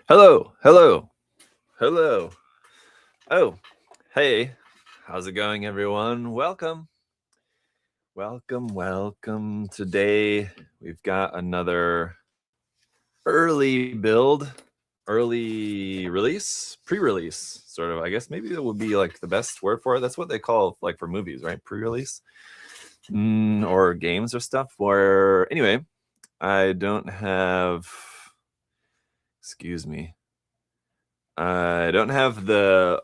Hello, hello, hello. Oh, hey, how's it going, everyone? Welcome, welcome. Today we've got another early build, early release, pre-release, sort of. I guess maybe it would be like the best word for it. That's what they call like for movies, right? Pre-release or games or stuff. Where anyway, I don't have. Excuse me. I don't have the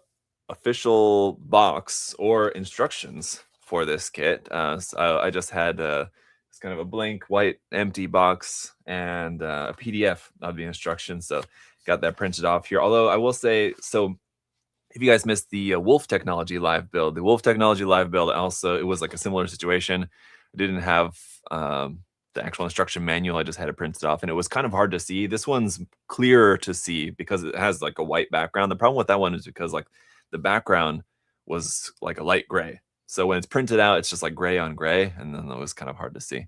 official box or instructions for this kit. So I just had it's kind of a blank white empty box and a PDF of the instructions. So got that printed off here. Although I will say, so if you guys missed the Wolf Technology live build, also, it was like a similar situation. I didn't have the actual instruction manual. I just had it printed off, and it was kind of hard to see. This one's clearer to see because it has like a white background. The problem with that one is because like the background was like a light gray. So when it's printed out, it's just like gray on gray, and then it was kind of hard to see.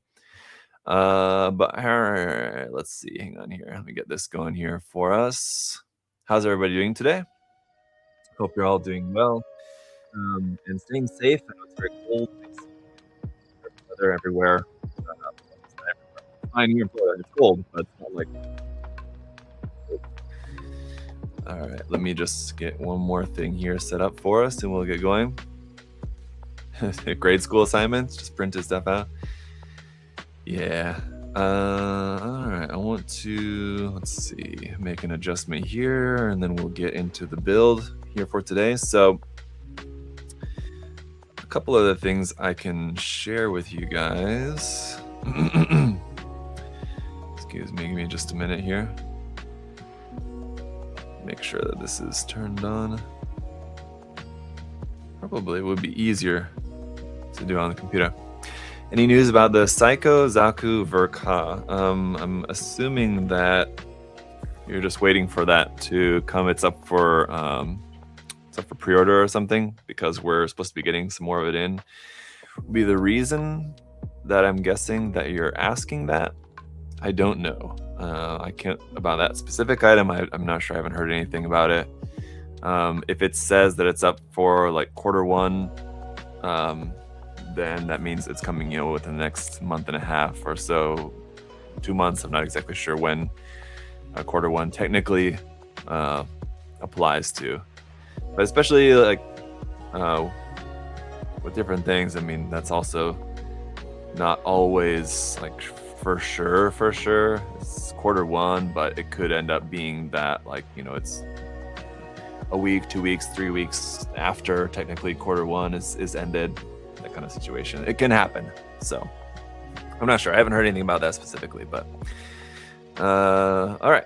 But all right, let's see. Hang on here. Let me get this going here for us. How's everybody doing today? Hope you're all doing well and staying safe. I know it's very cold. It's weather everywhere. Fine here in Florida. It's cold, but it's not like. All right, let me just get one more thing here set up for us, and we'll get going. Grade school assignments, just printed stuff out. Yeah. All right, I want to, let's see, make an adjustment here, and then we'll get into the build here for today. So a couple other things I can share with you guys. Excuse me, give me just a minute here. Make sure that this is turned on. Probably would be easier to do on the computer. Any news about the Psycho Zaku Verka? I'm assuming that you're just waiting for that to come. It's up for pre-order or something, because we're supposed to be getting some more of it in. Would be the reason that I'm guessing that you're asking that. I don't know. I can't about that specific item. I'm not sure. I haven't heard anything about it. If it says that it's up for like Q1, then that means it's coming, within the next month and a half or so, 2 months. I'm not exactly sure when Q1 technically applies to, but especially like with different things. I mean, that's also not always like for sure. It's Q1, but it could end up being that like, it's a week, 2 weeks, 3 weeks after technically Q1 is ended. That kind of situation. It can happen. So I'm not sure. I haven't heard anything about that specifically, but all right.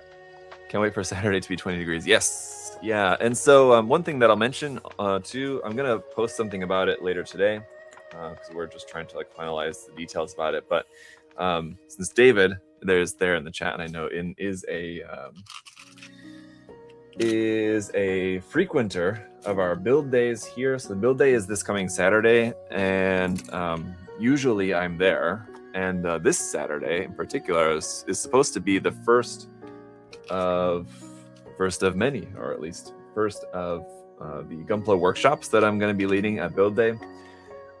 Can't wait for Saturday to be 20 degrees. Yes. Yeah. And so one thing that I'll mention too, I'm going to post something about it later today because we're just trying to like finalize the details about it. But since David there in the chat, and I know is a frequenter of our build days here. So the build day is this coming Saturday, and usually I'm there. And this Saturday in particular is supposed to be the first of many, or at least first of the Gunpla workshops that I'm going to be leading at build day.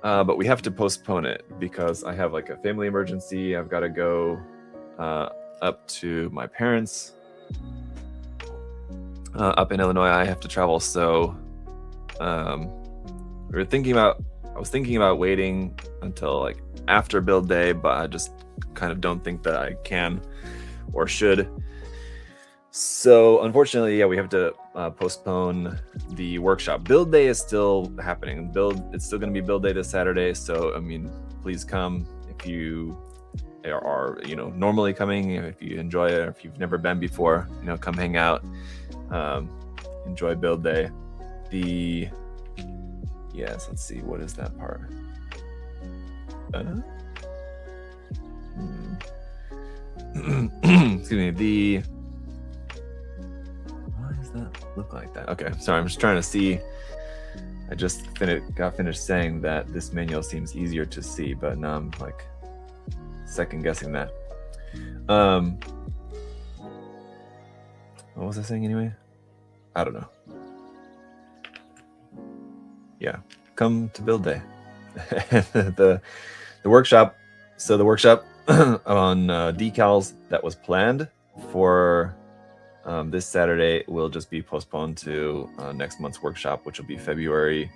But we have to postpone it because I have like a family emergency. I've got to go up to my parents' up in Illinois. I have to travel, so I was thinking about waiting until like after build day, but I just kind of don't think that I can or should. So unfortunately, yeah, we have to postpone the workshop. Build day is still happening. It's still going to be build day this Saturday. So I mean, please come if you are normally coming. If you enjoy it, or if you've never been before, come hang out. Enjoy build day. Yes, let's see, what is that part? Excuse me. Why does that look like that? Okay, sorry, I'm just trying to see. I just got finished saying that this manual seems easier to see, but now I'm like second guessing that. What was I saying anyway? I don't know. Yeah, come to build day. the workshop. So the workshop on decals that was planned for this Saturday will just be postponed to next month's workshop, which will be February,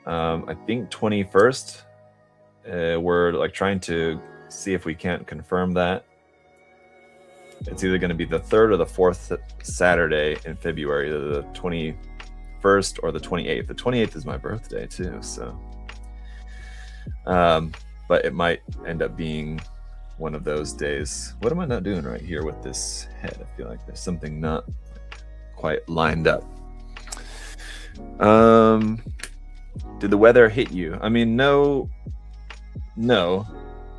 I think 21st. We're like trying to see if we can't confirm that. It's either going to be the 3rd or the 4th Saturday in February, the 21st or the 28th. The 28th is my birthday too, so. But it might end up being one of those days. What am I not doing right here with this head? I feel like there's something not quite lined up. Did the weather hit you? I mean, no.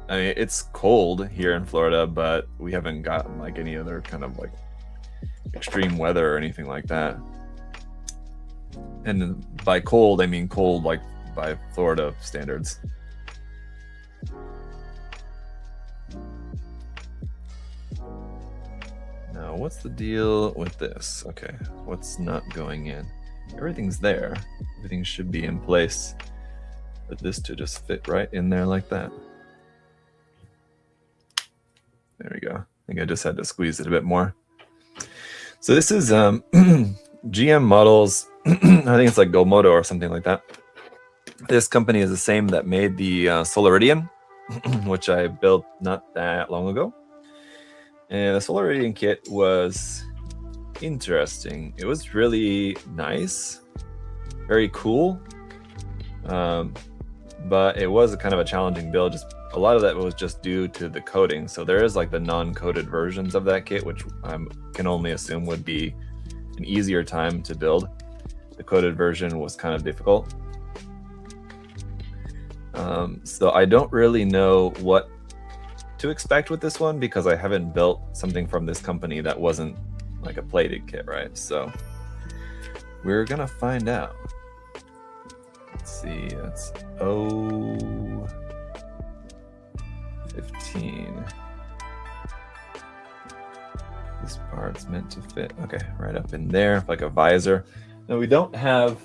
I mean, it's cold here in Florida, but we haven't gotten like any other kind of like extreme weather or anything like that. And by cold, I mean cold like by Florida standards. Now, what's the deal with this? Okay, what's not going in? Everything's there. Everything should be in place. But this to just fit right in there like that. There we go. I think I just had to squeeze it a bit more. So this is GM models. I think it's like Gomodo or something like that. This company is the same that made the Solaridian, which I built not that long ago. And the Solaridian kit was interesting. It was really nice, very cool. But it was a kind of a challenging build. Just a lot of that was just due to the coding. So there is like the non-coded versions of that kit, which I can only assume would be an easier time to build. The coded version was kind of difficult. So I don't really know what to expect with this one because I haven't built something from this company that wasn't like a plated kit, right? So we're gonna find out. Let's see, that's 015. This part's meant to fit, okay, right up in there, like a visor. No, we don't have,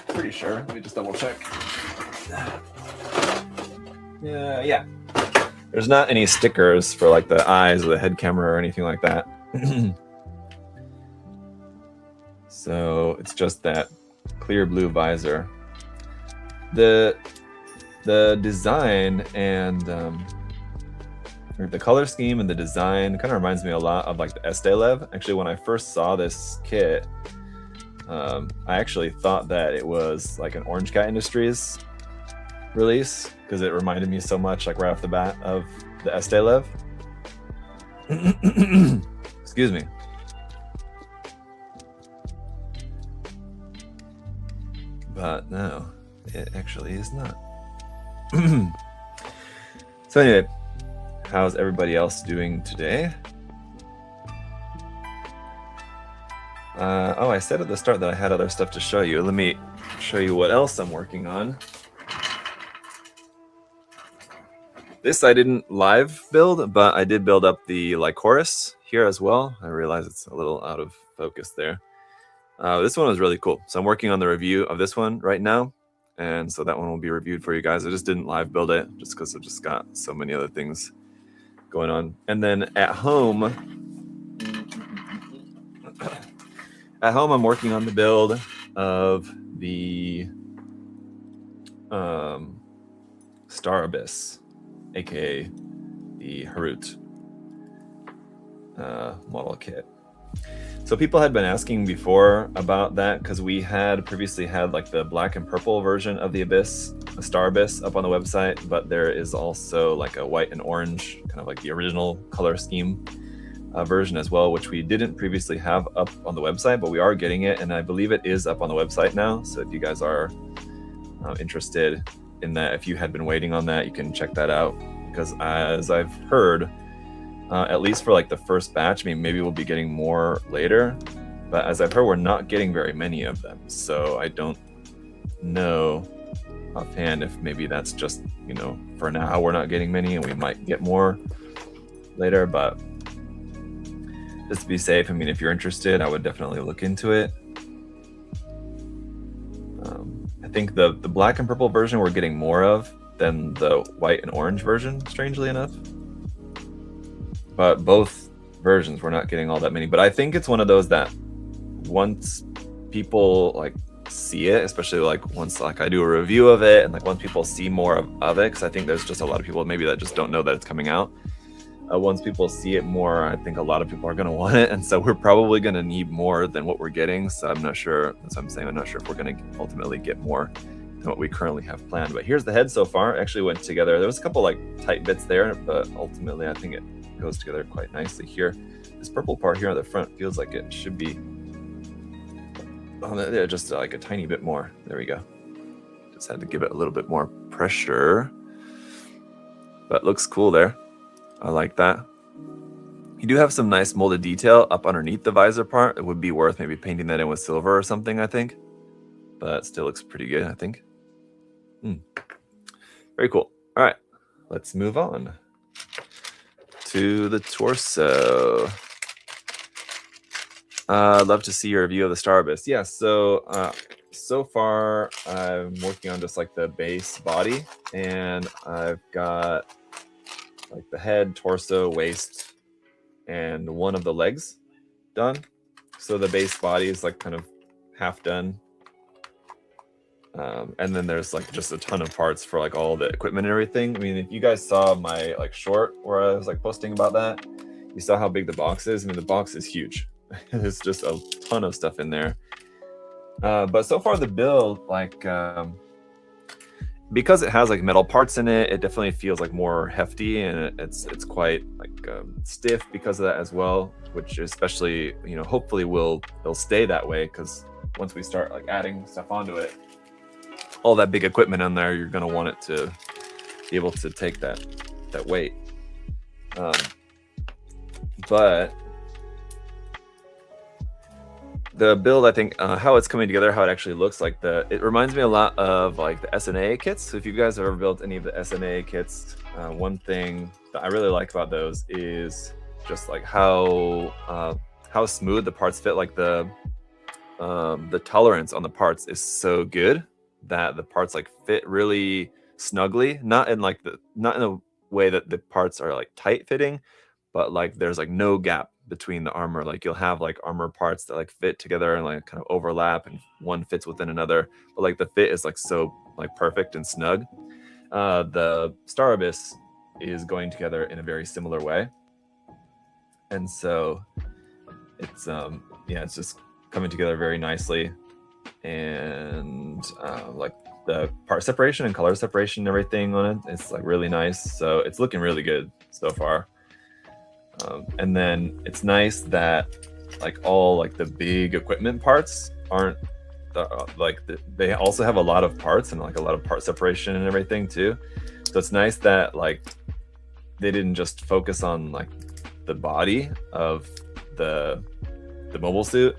pretty sure, let me just double check. Yeah. There's not any stickers for like the eyes or the head camera or anything like that. So it's just that clear blue visor. The design and the color scheme and the design kind of reminds me a lot of like the Estelev. Actually, when I first saw this kit, I actually thought that it was like an Orange Cat Industries release because it reminded me so much, like right off the bat, of the Estelev. Excuse me. But no, it actually is not. So anyway, how's everybody else doing today? Oh, I said at the start that I had other stuff to show you. Let me show you what else I'm working on. This I didn't live build, but I did build up the Lycoris here as well. I realize it's a little out of focus there. This one was really cool. So I'm working on the review of this one right now. And so that one will be reviewed for you guys. I just didn't live build it just because I've just got so many other things going on. And then at home, I'm working on the build of the Star Abyss, aka the Harut model kit. So people had been asking before about that because we had previously had like the black and purple version of the Abyss, the Star Abyss, up on the website, but there is also like a white and orange, kind of like the original color scheme version as well, which we didn't previously have up on the website, but we are getting it, and I believe it is up on the website now. So if you guys are interested in that, if you had been waiting on that, you can check that out, because as I've heard, at least for like the first batch, I mean, maybe we'll be getting more later, but as I've heard, we're not getting very many of them. So I don't know offhand if maybe that's just, you know, for now we're not getting many and we might get more later, but just to be safe. I mean, if you're interested, I would definitely look into it. I think the black and purple version we're getting more of than the white and orange version, strangely enough. But both versions we're not getting all that many. But I think it's one of those that once people like see it, especially like once like I do a review of it, and like once people see more of it, because I think there's just a lot of people maybe that just don't know that it's coming out. Once people see it more, I think a lot of people are going to want it, and so we're probably going to need more than what we're getting. So I'm not sure. That's what I'm saying. I'm not sure if we're going to ultimately get more than what we currently have planned. But here's the head so far. It actually went together. There was a couple like tight bits there, but ultimately I think it goes together quite nicely here. This purple part here on the front feels like it should be just like a tiny bit more. There we go. Just had to give it a little bit more pressure, but it looks cool there. I like that. You do have some nice molded detail up underneath the visor part. It would be worth maybe painting that in with silver or something, I think. But it still looks pretty good, I think. Very cool. All right, let's move on to the torso. I'd love to see your review of the Starburst. Yeah, so far I'm working on just like the base body, and I've got like the head, torso, waist, and one of the legs done. So the base body is like kind of half done. And then there's like just a ton of parts for like all the equipment and everything. I mean, if you guys saw my like short where I was like posting about that, you saw how big the box is. I mean, the box is huge. There's just a ton of stuff in there. But so far the build, like, because it has like metal parts in it, it definitely feels like more hefty, and it's quite like stiff because of that as well, which especially, you know, hopefully it'll stay that way, because once we start like adding stuff onto it, all that big equipment in there, you're going to want it to be able to take that weight. But the build, I think, how it's coming together, how it actually looks like, it reminds me a lot of like the SNA kits. So if you guys have ever built any of the SNA kits, one thing that I really like about those is just like how smooth the parts fit. Like the tolerance on the parts is so good that the parts like fit really snugly, not in a way that the parts are like tight fitting, but like there's like no gap between the armor. Like you'll have like armor parts that like fit together and like kind of overlap, and one fits within another, but like the fit is like so like perfect and snug. The Star Abyss is going together in a very similar way, and so it's it's just coming together very nicely. And like the part separation and color separation and everything on it, it's like really nice. So it's looking really good so far. And then it's nice that like all like the big equipment parts aren't they also have a lot of parts and like a lot of part separation and everything too. So it's nice that like they didn't just focus on like the body of the mobile suit,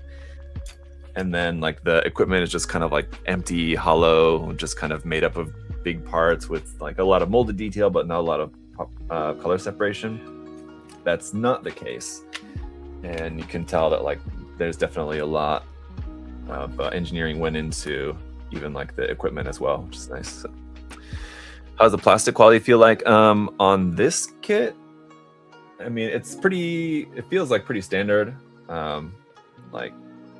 and then like the equipment is just kind of like empty, hollow, just kind of made up of big parts with like a lot of molded detail, but not a lot of color separation. That's not the case, and you can tell that like there's definitely a lot of engineering went into even like the equipment as well, which is nice. So, how's the plastic quality feel like on this kit? I mean, it feels like pretty standard. Like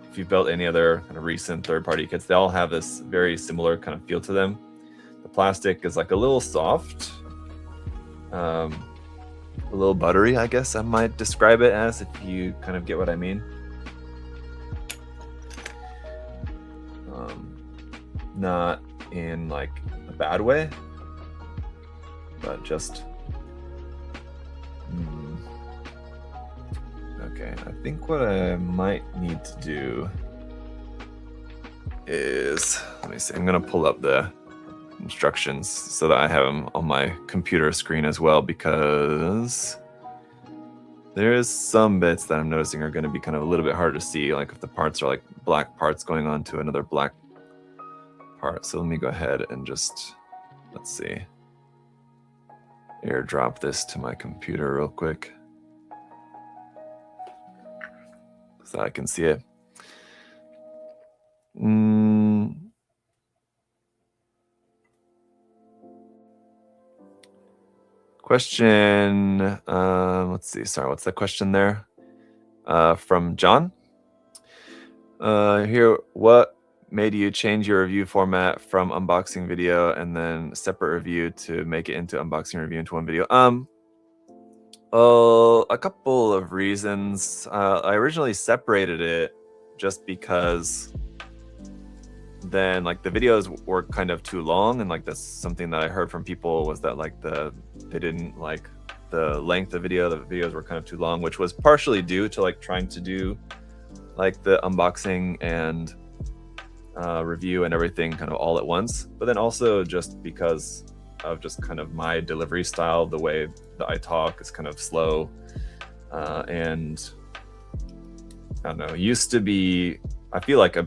if you've built any other kind of recent third-party kits, they all have this very similar kind of feel to them. The plastic is like a little soft, a little buttery, I guess I might describe it as, if you kind of get what I mean. Not in like a bad way, but just okay. I think what I might need to do is, let me see, I'm gonna pull up the instructions so that I have them on my computer screen as well, because there's some bits that I'm noticing are going to be kind of a little bit hard to see, like if the parts are like black parts going on to another black part. So let me go ahead and just, let's see, airdrop this to my computer real quick. so I can see it. Question, let's see, sorry, what's the question there? From John. Here, what made you change your review format from unboxing video and then separate review to make it into unboxing review into one video? A couple of reasons. I originally separated it just because then like the videos were kind of too long, and like that's something that I heard from people was that like they didn't like the length of video. The videos were kind of too long, which was partially due to like trying to do like the unboxing and review and everything kind of all at once, but then also just because of just kind of my delivery style, the way that I talk is kind of slow, and I don't know, used to be, I feel like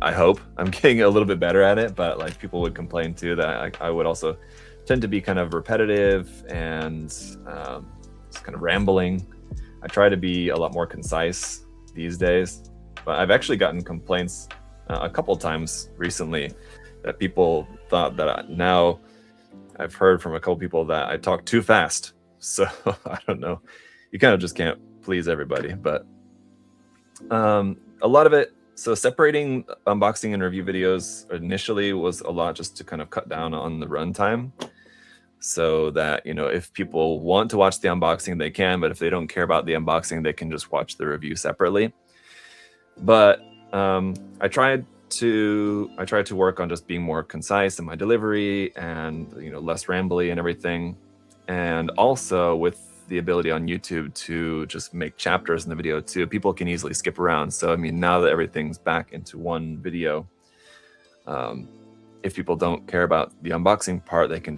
I hope I'm getting a little bit better at it, but like people would complain too that I would also tend to be kind of repetitive and just kind of rambling. I try to be a lot more concise these days, but I've actually gotten complaints a couple times recently that people thought that now I've heard from a couple people that I talk too fast. So I don't know, you kind of just can't please everybody, but a lot of it, so separating unboxing and review videos initially was a lot just to kind of cut down on the runtime, so that, you know, if people want to watch the unboxing, they can, but if they don't care about the unboxing, they can just watch the review separately. But I tried to work on just being more concise in my delivery and, you know, less rambly and everything, and also with the ability on YouTube to just make chapters in the video too. People can easily skip around. So I mean, now that everything's back into one video, if people don't care about the unboxing part, they can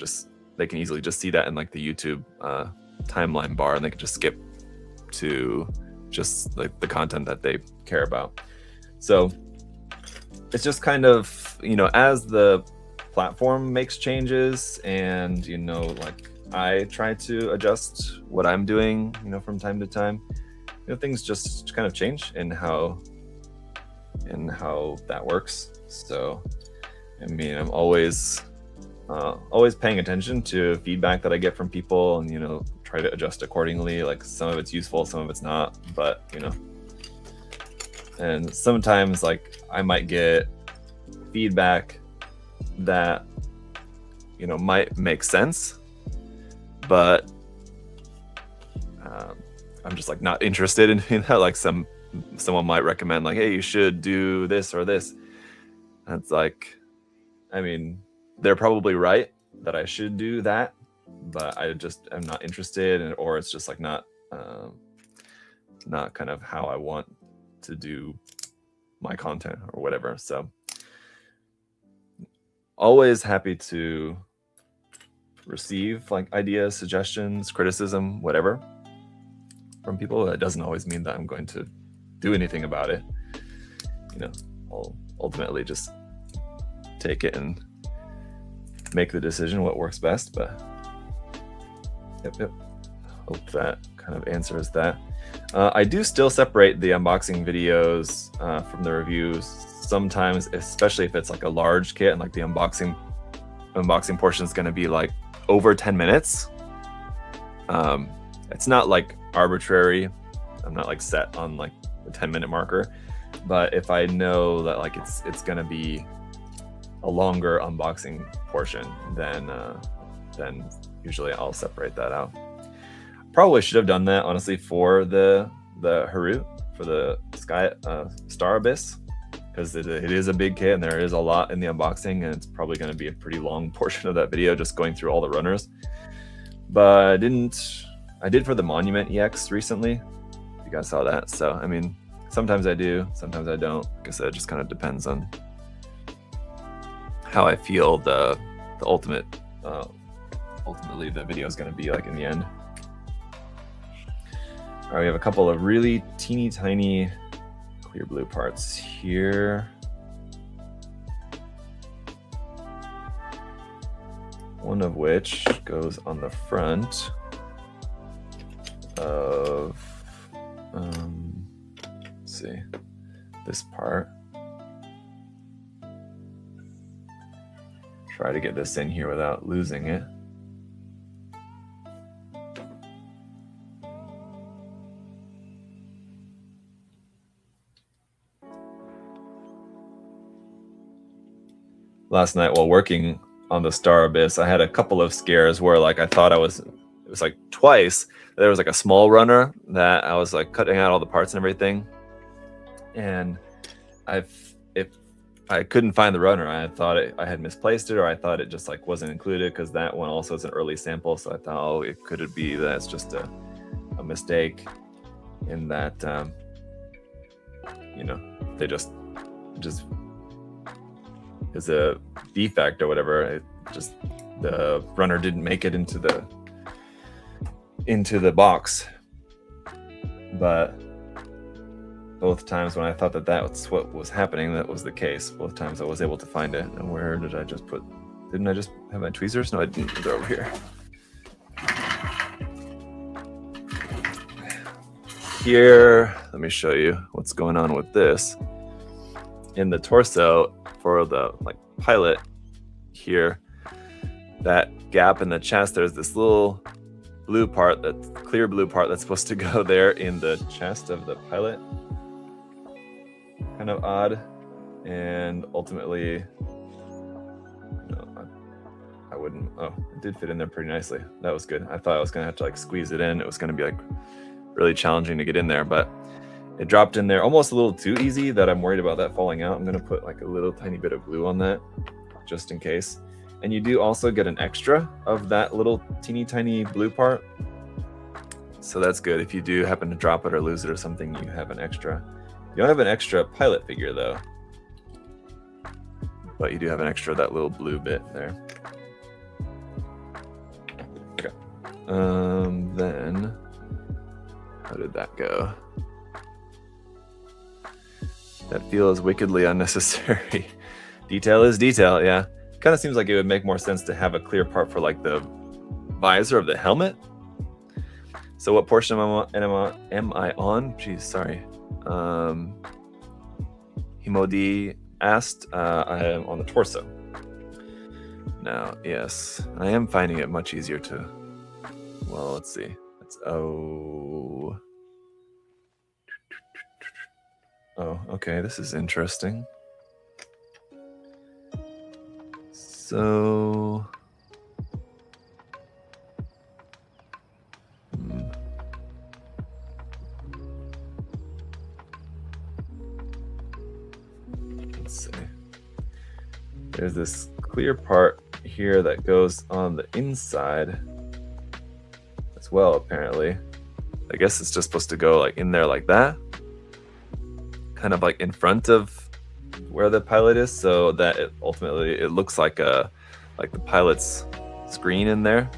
easily just see that in like the YouTube timeline bar, and they can just skip to just like the content that they care about. So it's just kind of, you know, as the platform makes changes and, you know, like I try to adjust what I'm doing, you know, from time to time, you know, things just kind of change in how that works. So I mean, I'm always paying attention to feedback that I get from people, and, you know, try to adjust accordingly. Like some of it's useful, some of it's not, but, you know, and sometimes like I might get feedback that, you know, might make sense, but I'm just like not interested in that. Like someone might recommend like, hey, you should do this or this. And it's like, I mean, they're probably right that I should do that, but I just am not interested, or it's just like not kind of how I want to do my content or whatever. So always happy to receive like ideas, suggestions, criticism, whatever from people. That doesn't always mean that I'm going to do anything about it. You know, I'll ultimately just take it and make the decision what works best. But yep, hope that kind of answers that. I do still separate the unboxing videos from the reviews sometimes, especially if it's like a large kit and like the unboxing portion is going to be like over 10 minutes. It's not like arbitrary. I'm not like set on like the 10-minute marker, but if I know that like it's going to be a longer unboxing portion, then usually I'll separate that out. Probably should have done that honestly for the Harut, for the Star Abyss, because it is a big kit and there is a lot in the unboxing, and it's probably going to be a pretty long portion of that video just going through all the runners. But I did for the Monument EX recently, if you guys saw that. So I mean, sometimes I do, sometimes I don't. Like I said, it just kind of depends on how I feel the ultimately the video is going to be like in the end. All right, we have a couple of really teeny tiny clear blue parts here. One of which goes on the front of Let's see. This part. Try to get this in here without losing it. Last night while working on the Star Abyss, I had a couple of scares where like I thought it was like twice. There was like a small runner that I was like cutting out all the parts and everything. And I couldn't find the runner. I thought I had misplaced it, or I thought it just like wasn't included, because that one also is an early sample. So I thought, oh, it could be that it's just a mistake in that, you know, they just is a defect or whatever. It just, the runner didn't make it into the box. But both times when I thought that that's what was happening, that was the case. Both times I was able to find it. And where did I just put? Didn't I just have my tweezers? No, I didn't. They're over here. Here, let me show you what's going on with this. In the torso for the like pilot here, that gap in the chest, there's this little blue part, that clear blue part that's supposed to go there in the chest of the pilot. Kind of odd, and ultimately, no, I wouldn't. Oh, it did fit in there pretty nicely. That was good. I thought I was gonna have to like squeeze it in. It was gonna be like really challenging to get in there, but it dropped in there almost a little too easy that I'm worried about that falling out. I'm gonna put like a little tiny bit of glue on that just in case. And you do also get an extra of that little teeny tiny blue part. So that's good. If you do happen to drop it or lose it or something, you have an extra. You don't have an extra pilot figure though, but you do have an extra that little blue bit there. Okay. Then how did that go? That feels wickedly unnecessary. Detail is detail, yeah. Kind of seems like it would make more sense to have a clear part for like the visor of the helmet. So what portion am I on? Geez, sorry. Himodi asked. I am on the torso. Now, yes, I am finding it much easier to. Well, let's see. It's oh, okay. This is interesting. So. Let's see. There's this clear part here that goes on the inside as well, apparently. I guess it's just supposed to go like in there like that. Kind of like in front of where the pilot is, so that it ultimately it looks like the pilot's screen in there.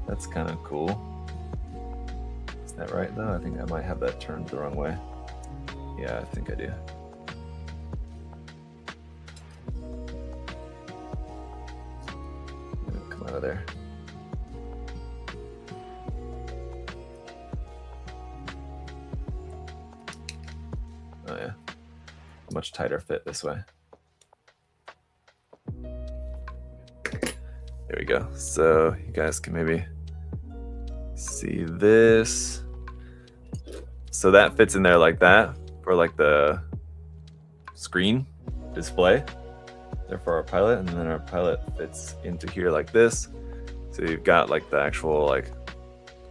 That's kind of cool. Is that right though? I think I might have that turned the wrong way. Yeah, I think I do. Come out of there. Oh yeah, much tighter fit this way. There we go. So you guys can maybe see this. So that fits in there like that for like the screen display there for our pilot, and then our pilot fits into here like this. So you've got like the actual like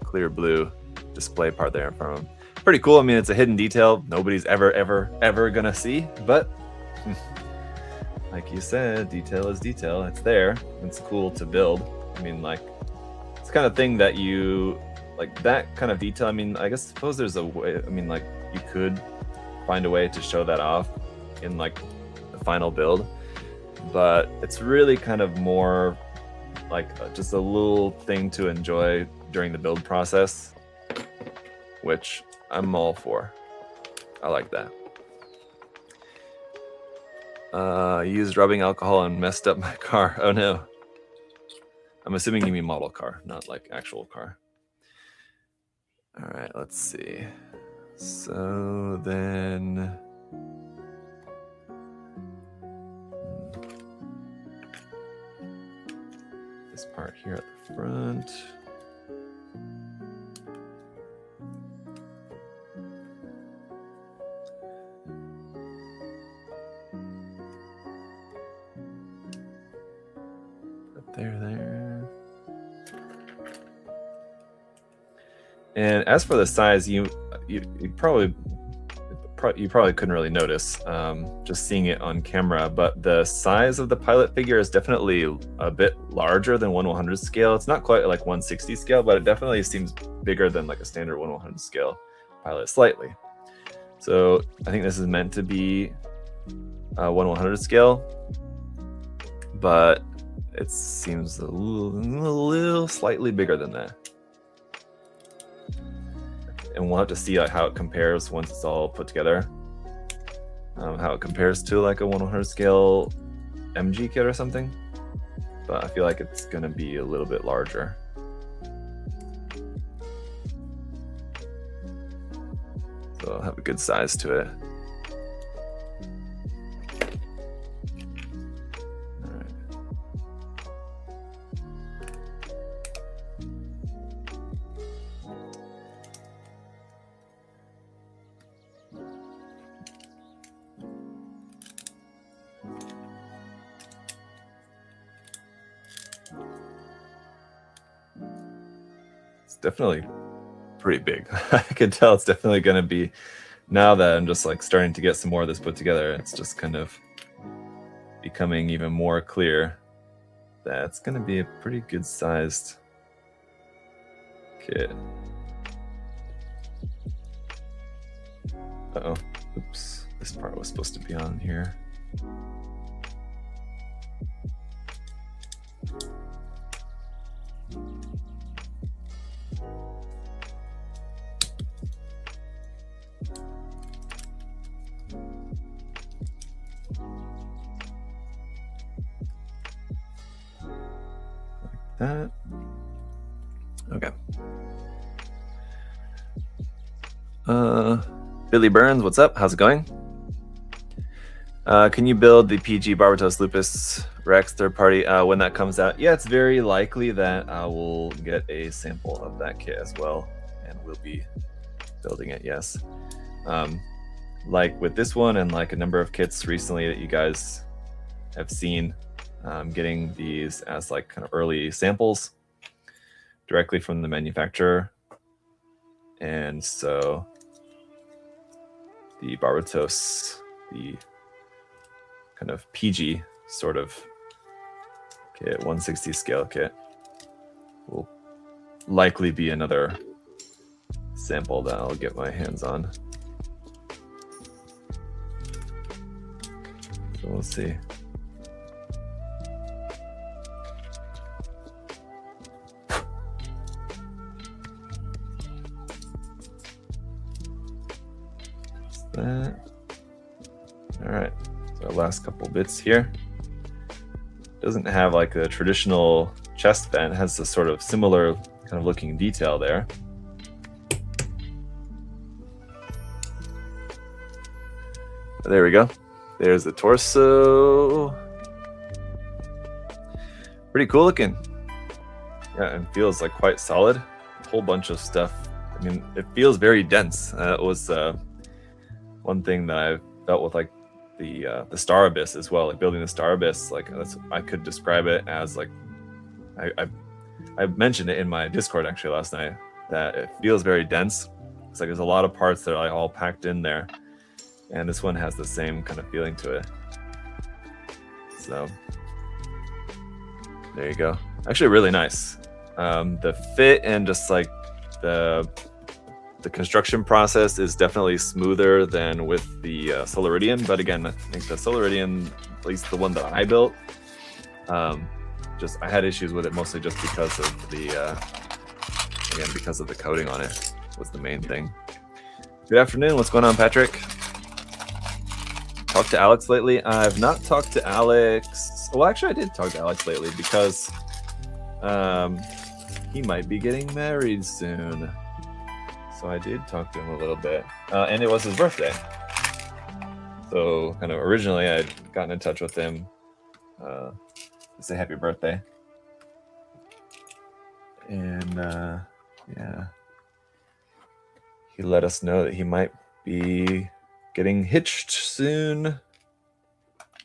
clear blue display part there in front of them. Pretty cool. I mean, it's a hidden detail nobody's ever gonna see, but like you said, detail is detail. It's there. It's cool to build. I mean, like, it's the kind of thing that you like, that kind of detail. I mean, I suppose there's a way. I mean, like, you could find a way to show that off in like the final build, but it's really kind of more like just a little thing to enjoy during the build process, which I'm all for. I like that. Used rubbing alcohol and messed up my car. Oh no. I'm assuming you mean model car, not like actual car. All right, let's see. So then this part here at the front. Put there. And as for the size, you probably couldn't really notice just seeing it on camera, but the size of the pilot figure is definitely a bit larger than 1/100 scale. It's not quite like 160 scale, but it definitely seems bigger than like a standard 1/100 scale pilot, slightly. So I think this is meant to be 1/100 scale, but it seems a little slightly bigger than that. And we'll have to see like how it compares once it's all put together. How it compares to like a 1/100 scale MG kit or something. But I feel like it's gonna be a little bit larger. So it'll have a good size to it. Definitely pretty big. I can tell it's definitely going to be, now that I'm just like starting to get some more of this put together, it's just kind of becoming even more clear that it's going to be a pretty good sized kit. Uh-oh, oops, this part was supposed to be on here. That. Okay. Billy Burns, what's up? How's it going? Can you build the PG Barbatos Lupus Rex third party when that comes out? Yeah, it's very likely that I will get a sample of that kit as well, and we'll be building it, yes. Like with this one and like a number of kits recently that you guys have seen, getting these as like kind of early samples directly from the manufacturer. And so the Barbatos, the kind of PG sort of kit, 160 scale kit, will likely be another sample that I'll get my hands on. So we'll see. That. All right, so our last couple bits here. Doesn't have like a traditional chest vent, it has a sort of similar kind of looking detail there. There we go. There's the torso. Pretty cool looking. Yeah, and feels like quite solid. A whole bunch of stuff. I mean, it feels very dense. It was one thing that I felt with like the Star Abyss as well. Like building the Star Abyss, like I could describe it as like I mentioned it in my Discord actually last night that it feels very dense. It's like there's a lot of parts that are like all packed in there, and this one has the same kind of feeling to it. So there you go. Actually, really nice. The fit and just like the construction process is definitely smoother than with the Solaridian, but again, I think the Solaridian, at least the one that I built, just I had issues with it mostly just because of the again, because of the coating on it was the main thing. Good afternoon. What's going on, Patrick? Talked to Alex lately? I've not talked to Alex. Well, actually, I did talk to Alex lately because he might be getting married soon. So I did talk to him a little bit, and it was his birthday. So kind of originally I'd gotten in touch with him to say happy birthday. And yeah, he let us know that he might be getting hitched soon.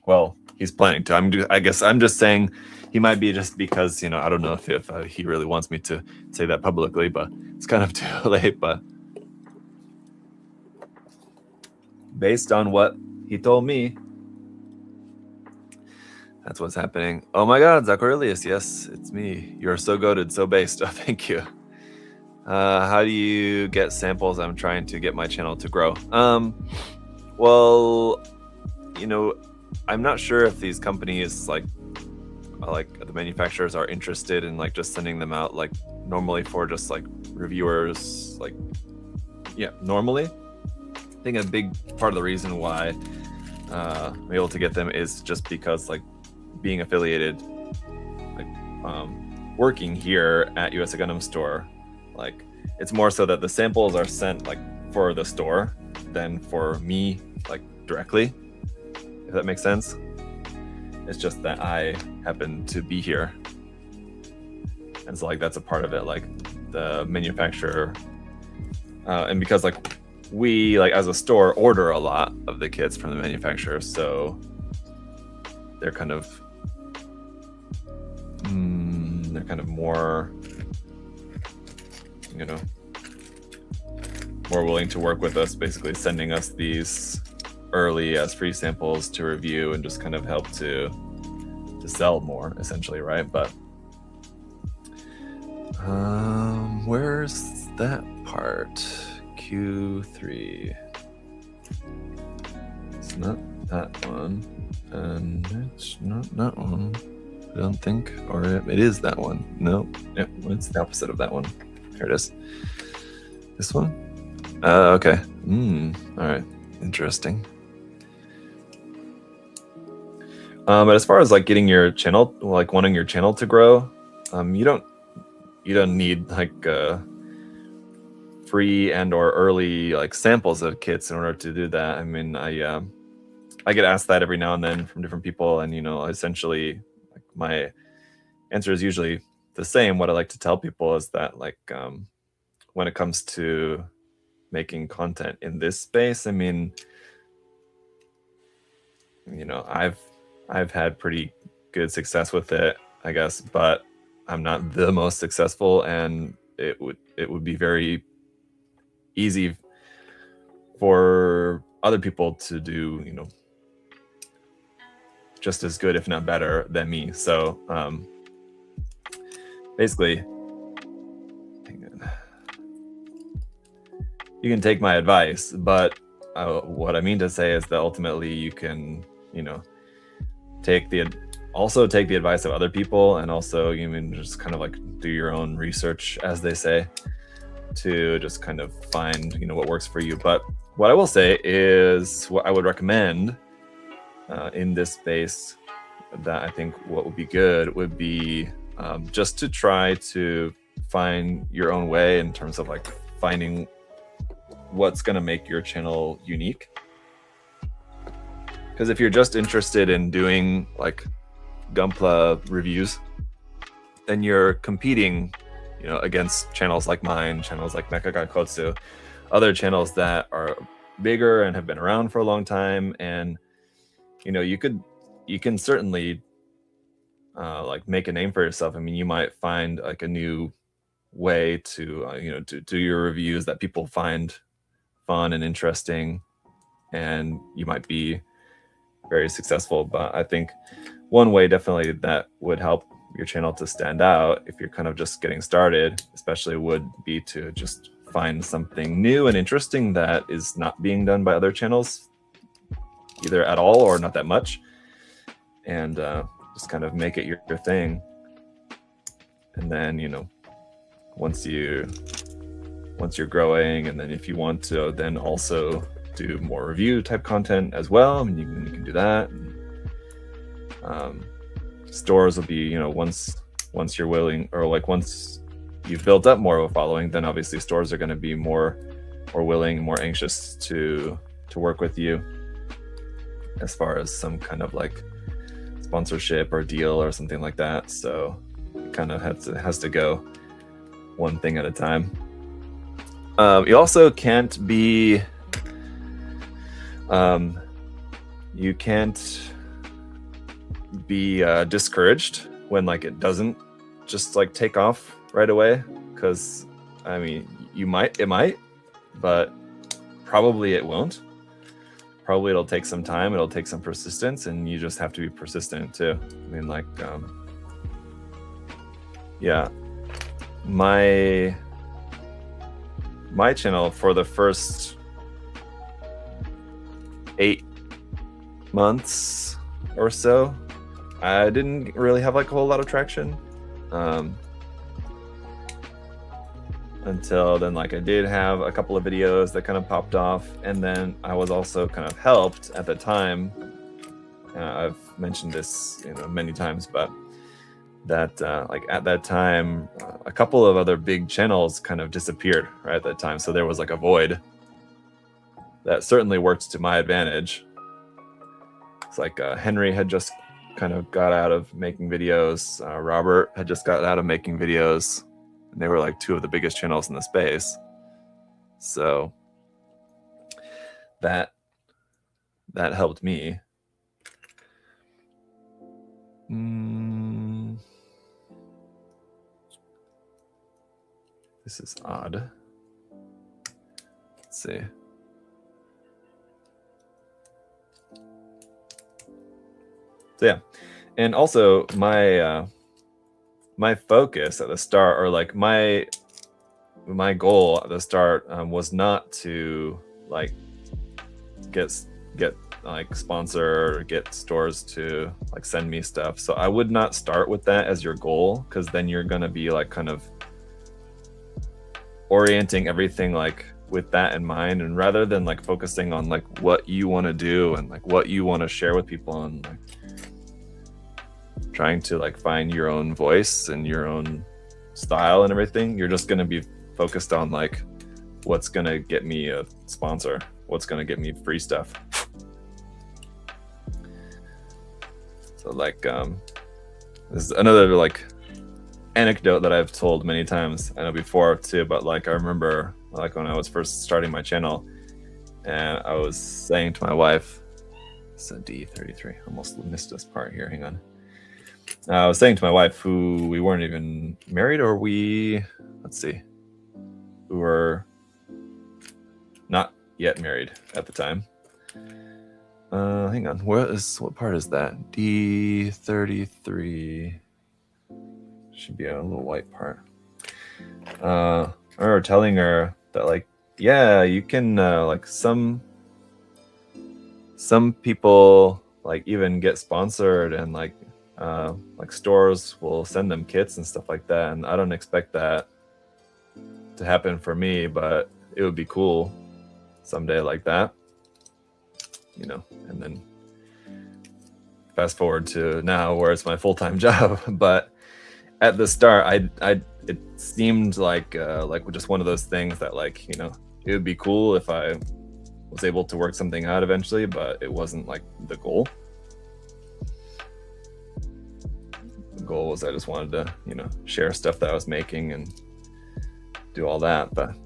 Well, he's planning to. I guess I'm just saying he might be, just because, you know, I don't know if he really wants me to say that publicly, but it's kind of too late. But based on what he told me, that's what's happening. Oh my God, ZakuAurelius, yes, it's me. You're so goated, so based. Oh, thank you. How do you get samples? I'm trying to get my channel to grow. Well, you know, I'm not sure if these companies, like the manufacturers, are interested in like just sending them out like normally for just like reviewers, like, yeah, normally. I think a big part of the reason why I'm able to get them is just because, like, being affiliated, like working here at USA Gundam Store, like, it's more so that the samples are sent like for the store than for me, like, directly, if that makes sense. It's just that I happen to be here, and so like that's a part of it, like the manufacturer, and because like we, like as a store, order a lot of the kits from the manufacturer, so they're kind of more, you know, more willing to work with us, basically sending us these early as free samples to review and just kind of help to sell more, essentially, right? But where's that part? Q3. It's not that one, and it's not that one, I don't think. Or it is that one. No, yep, it's the opposite of that one. Here it is. This one? Okay. All right. Interesting. But as far as like getting your channel, like wanting your channel to grow, you don't need like free and or early like samples of kits in order to do that. I mean, I get asked that every now and then from different people, and you know, essentially, like, my answer is usually the same. What I like to tell people is that, like, when it comes to making content in this space, I mean, you know, I've had pretty good success with it, I guess, but I'm not the most successful, and it would be very easy for other people to do, you know, just as good, if not better, than me. So basically, you can take my advice, but what I mean to say is that ultimately you can, you know, take the advice of other people, and also you can just kind of like do your own research, as they say, to just kind of find, you know, what works for you. But what I will say is, what I would recommend in this space, that I think what would be good would be just to try to find your own way in terms of like finding what's going to make your channel unique. Because if you're just interested in doing like Gunpla reviews, then you're competing, you know, against channels like mine, channels like Mecha Gaikotsu, other channels that are bigger and have been around for a long time. And, you know, you can certainly like make a name for yourself. I mean, you might find like a new way to, you know, to do your reviews that people find fun and interesting, and you might be very successful. But I think one way definitely that would help your channel to stand out, if you're kind of just getting started, especially, would be to just find something new and interesting that is not being done by other channels, either at all or not that much, and just kind of make it your thing. And then, you know, once you're growing, and then if you want to then also do more review type content as well, I mean, you can do that. Stores will be, you know, once you're willing, or like once you've built up more of a following, then obviously stores are going to be more willing, more anxious to work with you as far as some kind of like sponsorship or deal or something like that. So it kind of has to go one thing at a time. You also can't be you can't be discouraged when like it doesn't just like take off right away, because I mean it might, but probably it won't. Probably it'll take some time, it'll take some persistence, and you just have to be persistent too. I mean, like yeah, my channel for the first 8 months or so, I didn't really have like a whole lot of traction until then. Like I did have a couple of videos that kind of popped off, and then I was also kind of helped at the time. I've mentioned this many times, but that like at that time a couple of other big channels kind of disappeared right at that time, so there was like a void that certainly worked to my advantage. It's like Henry had just kind of got out of making videos, Robert had just got out of making videos, and they were like 2 of the biggest channels in the space. So that helped me. This is odd. Let's see. So yeah, and also my focus at the start, or like my goal at the start, was not to like get like sponsor or get stores to like send me stuff. So I would not start with that as your goal, because then you're gonna be like kind of orienting everything like with that in mind, and rather than like focusing on like what you want to do and like what you want to share with people, and like trying to like find your own voice and your own style and everything, you're just going to be focused on like what's going to get me a sponsor, what's going to get me free stuff. So like this is another like anecdote that I've told many times, I know before too, but like I remember like when I was first starting my channel, and I was saying to my wife, it's a D33, almost missed this part here, hang on. I was saying to my wife, who we weren't even married, or we were not yet married at the time. Hang on, what part is that? D33 should be a little white part. I remember telling her that like, yeah, you can like some people like even get sponsored, and like stores will send them kits and stuff like that, and I don't expect that to happen for me, but it would be cool someday like that, and then fast forward to now where it's my full-time job. But at the start, it seemed like just one of those things that like, it would be cool if I was able to work something out eventually, but it wasn't like the goal. Goal was I just wanted to share stuff that I was making and do all that. But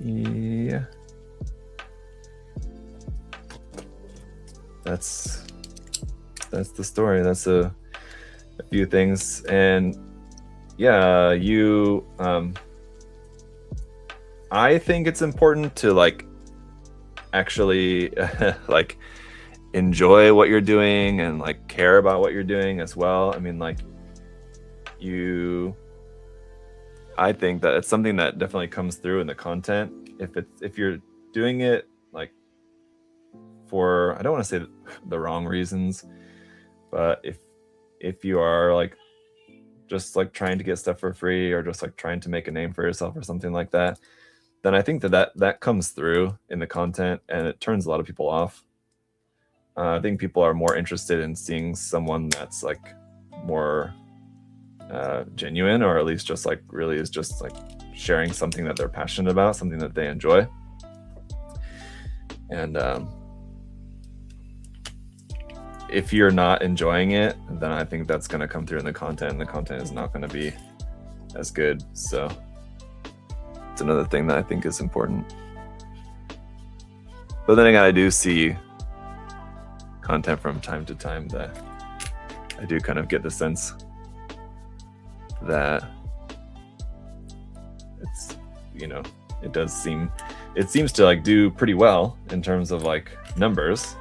yeah, that's the story. That's a few things. And yeah, you I think it's important to like actually like enjoy what you're doing and like care about what you're doing as well. I mean, like I think that it's something that definitely comes through in the content. If you're doing it like for, I don't want to say the wrong reasons, but if you are like just like trying to get stuff for free, or just like trying to make a name for yourself or something like that, then I think that comes through in the content, and it turns a lot of people off. I think people are more interested in seeing someone that's like more genuine, or at least just like really is just like sharing something that they're passionate about, something that they enjoy. And if you're not enjoying it, then I think that's going to come through in the content, and the content is not going to be as good. So it's another thing that I think is important. But then again, I do see content from time to time that I do kind of get the sense that it's, you know, it seems to like do pretty well in terms of like numbers,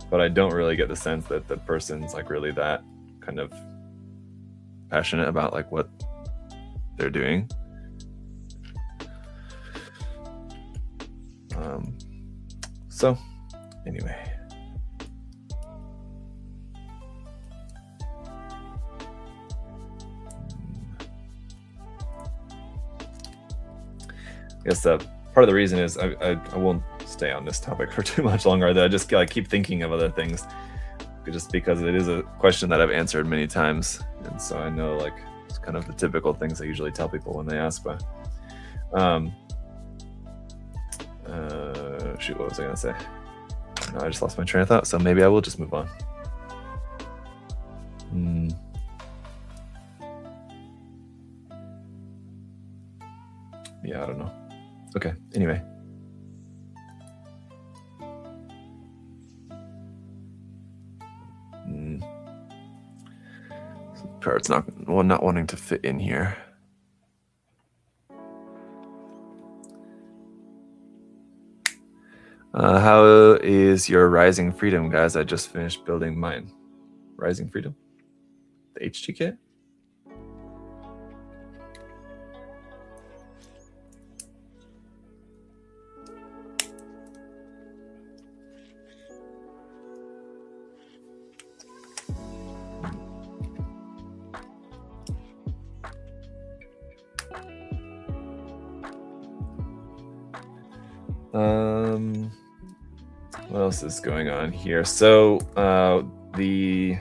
but I don't really get the sense that the person's like really that kind of passionate about like what they're doing. So anyway, I guess part of the reason is I won't stay on this topic for too much longer. That I just like keep thinking of other things, just because it is a question that I've answered many times, and so I know like it's kind of the typical things I usually tell people when they ask. But shoot, what was I gonna say? No, I just lost my train of thought, so maybe I will just move on. Yeah, I don't know. Okay, anyway. Card's not wanting to fit in here. How is your Rising Freedom, guys? I just finished building mine. Rising Freedom? The HG kit? What else is going on here? So the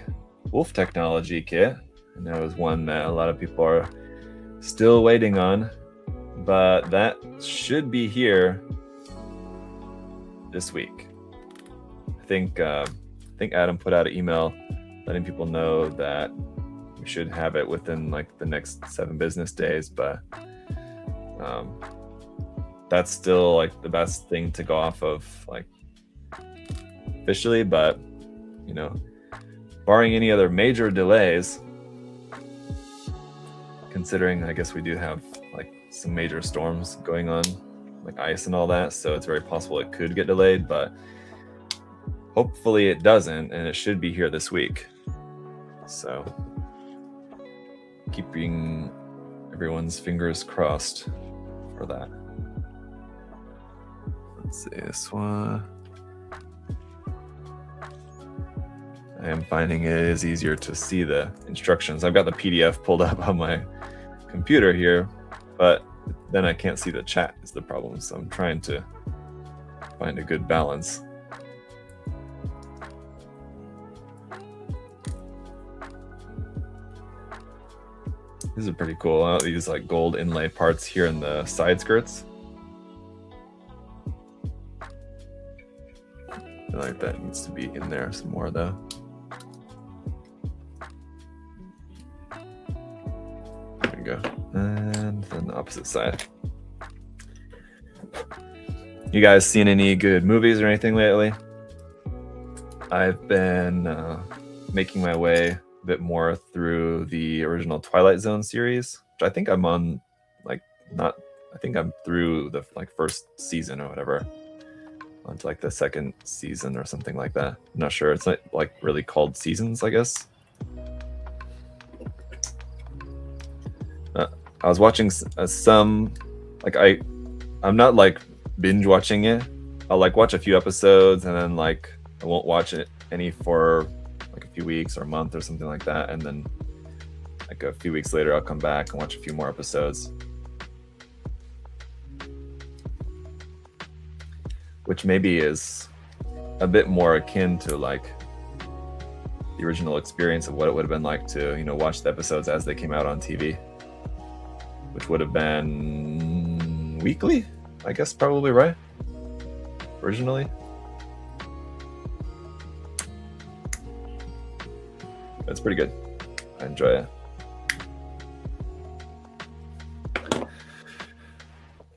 Wolf Technology kit, I know, is one that a lot of people are still waiting on, but that should be here this week. I think Adam put out an email letting people know that we should have it within like the next 7 business days, but that's still like the best thing to go off of like officially. But you know, barring any other major delays, considering I guess we do have like some major storms going on, like ice and all that, so it's very possible it could get delayed, but hopefully it doesn't, and it should be here this week. So keeping everyone's fingers crossed for that. Let's see this one. I am finding it is easier to see the instructions. I've got the PDF pulled up on my computer here, but then I can't see the chat is the problem. So I'm trying to find a good balance. These are pretty cool. These like gold inlay parts here in the side skirts. I feel like that needs to be in there some more though. There we go. And then the opposite side. You guys seen any good movies or anything lately? I've been making my way a bit more through the original Twilight Zone series, which I think I'm on, like, not, I think I'm through the like first season or whatever, onto like the second season or something like that. I'm not sure. It's not like really called seasons, I guess. I was watching some, like I'm not like binge watching it. I'll like watch a few episodes and then like I won't watch it any for like a few weeks or a month or something like that, and then like a few weeks later I'll come back and watch a few more episodes, which maybe is a bit more akin to like the original experience of what it would have been like to, watch the episodes as they came out on TV, which would have been weekly, I guess, probably, right? Originally. It's pretty good. I enjoy it.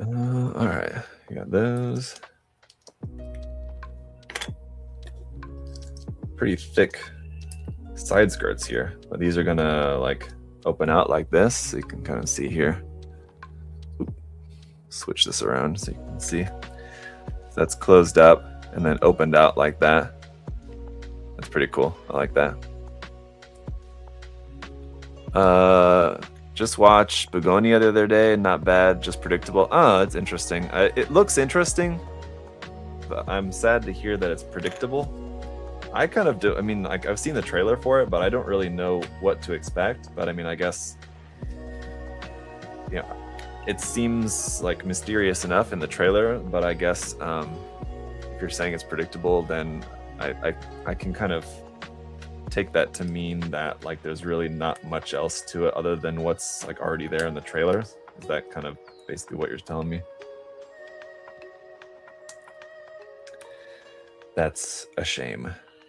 All right, you got those. Pretty thick side skirts here, but these are gonna like open out like this, so you can kind of see here. Oop. Switch this around so you can see. So that's closed up and then opened out like that. That's pretty cool. I like that. Just watched Begonia the other day. Not bad, just predictable. Oh, it's interesting. It looks interesting, but I'm sad to hear that it's predictable. I kind of do. I mean, like, I've seen the trailer for it, but I don't really know what to expect. But I mean, I guess, it seems like mysterious enough in the trailer. But I guess if you're saying it's predictable, then I can kind of take that to mean that like there's really not much else to it other than what's like already there in the trailer. Is that kind of basically what you're telling me? That's a shame.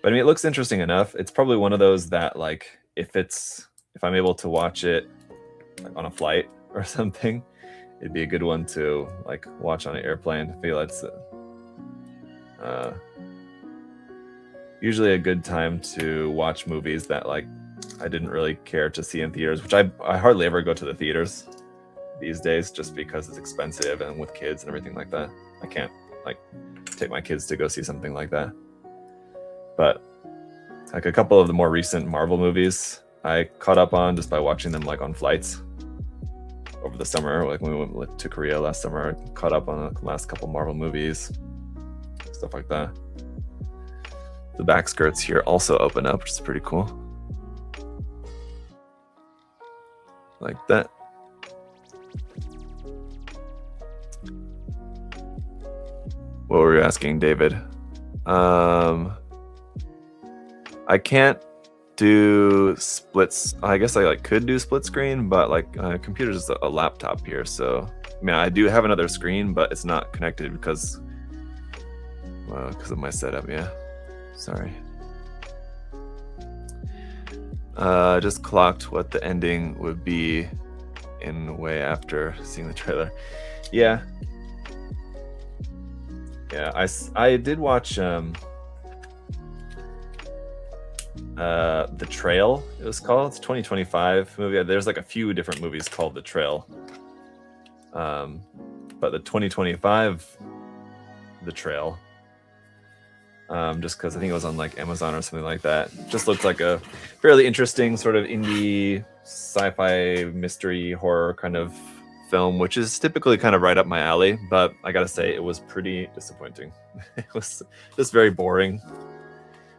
But I mean, it looks interesting enough. It's probably one of those that like if I'm able to watch it like on a flight or something, it'd be a good one to like watch on an airplane. I feel it's usually a good time to watch movies that like I didn't really care to see in theaters, which I hardly ever go to the theaters these days just because it's expensive and with kids and everything like that. I can't like take my kids to go see something like that. But like a couple of the more recent Marvel movies I caught up on just by watching them like on flights over the summer. Like when we went to Korea last summer, I caught up on the last couple Marvel movies, stuff like that. The back skirts here also open up, which is pretty cool. Like that. What were you asking, David? I can't do splits. I guess I like could do split screen, but like computer's just a laptop here. So I mean, I do have another screen, but it's not connected because of my setup. Yeah. Sorry. Just clocked what the ending would be in way after seeing the trailer. Yeah. I did watch The Trail, it was called. It's a 2025 movie. There's like a few different movies called The Trail. But the 2025 The Trail, just because I think it was on like Amazon or something like that. Just looked like a fairly interesting sort of indie sci-fi mystery horror kind of film, which is typically kind of right up my alley. But I gotta say, it was pretty disappointing. It was just very boring.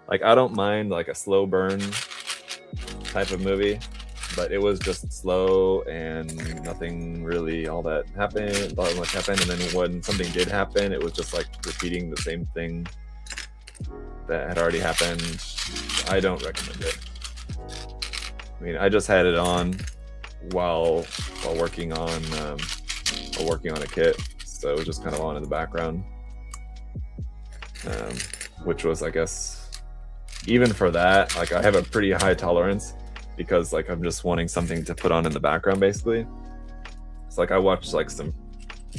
Like, I don't mind like a slow burn type of movie, but it was just slow and nothing really all that much happened. And then when something did happen, it was just like repeating the same thing that had already happened. I don't recommend it. I mean, I just had it on while working on a kit, so it was just kind of on in the background, which was, I guess, even for that, like I have a pretty high tolerance because like I'm just wanting something to put on in the background basically. It's like I watch like some,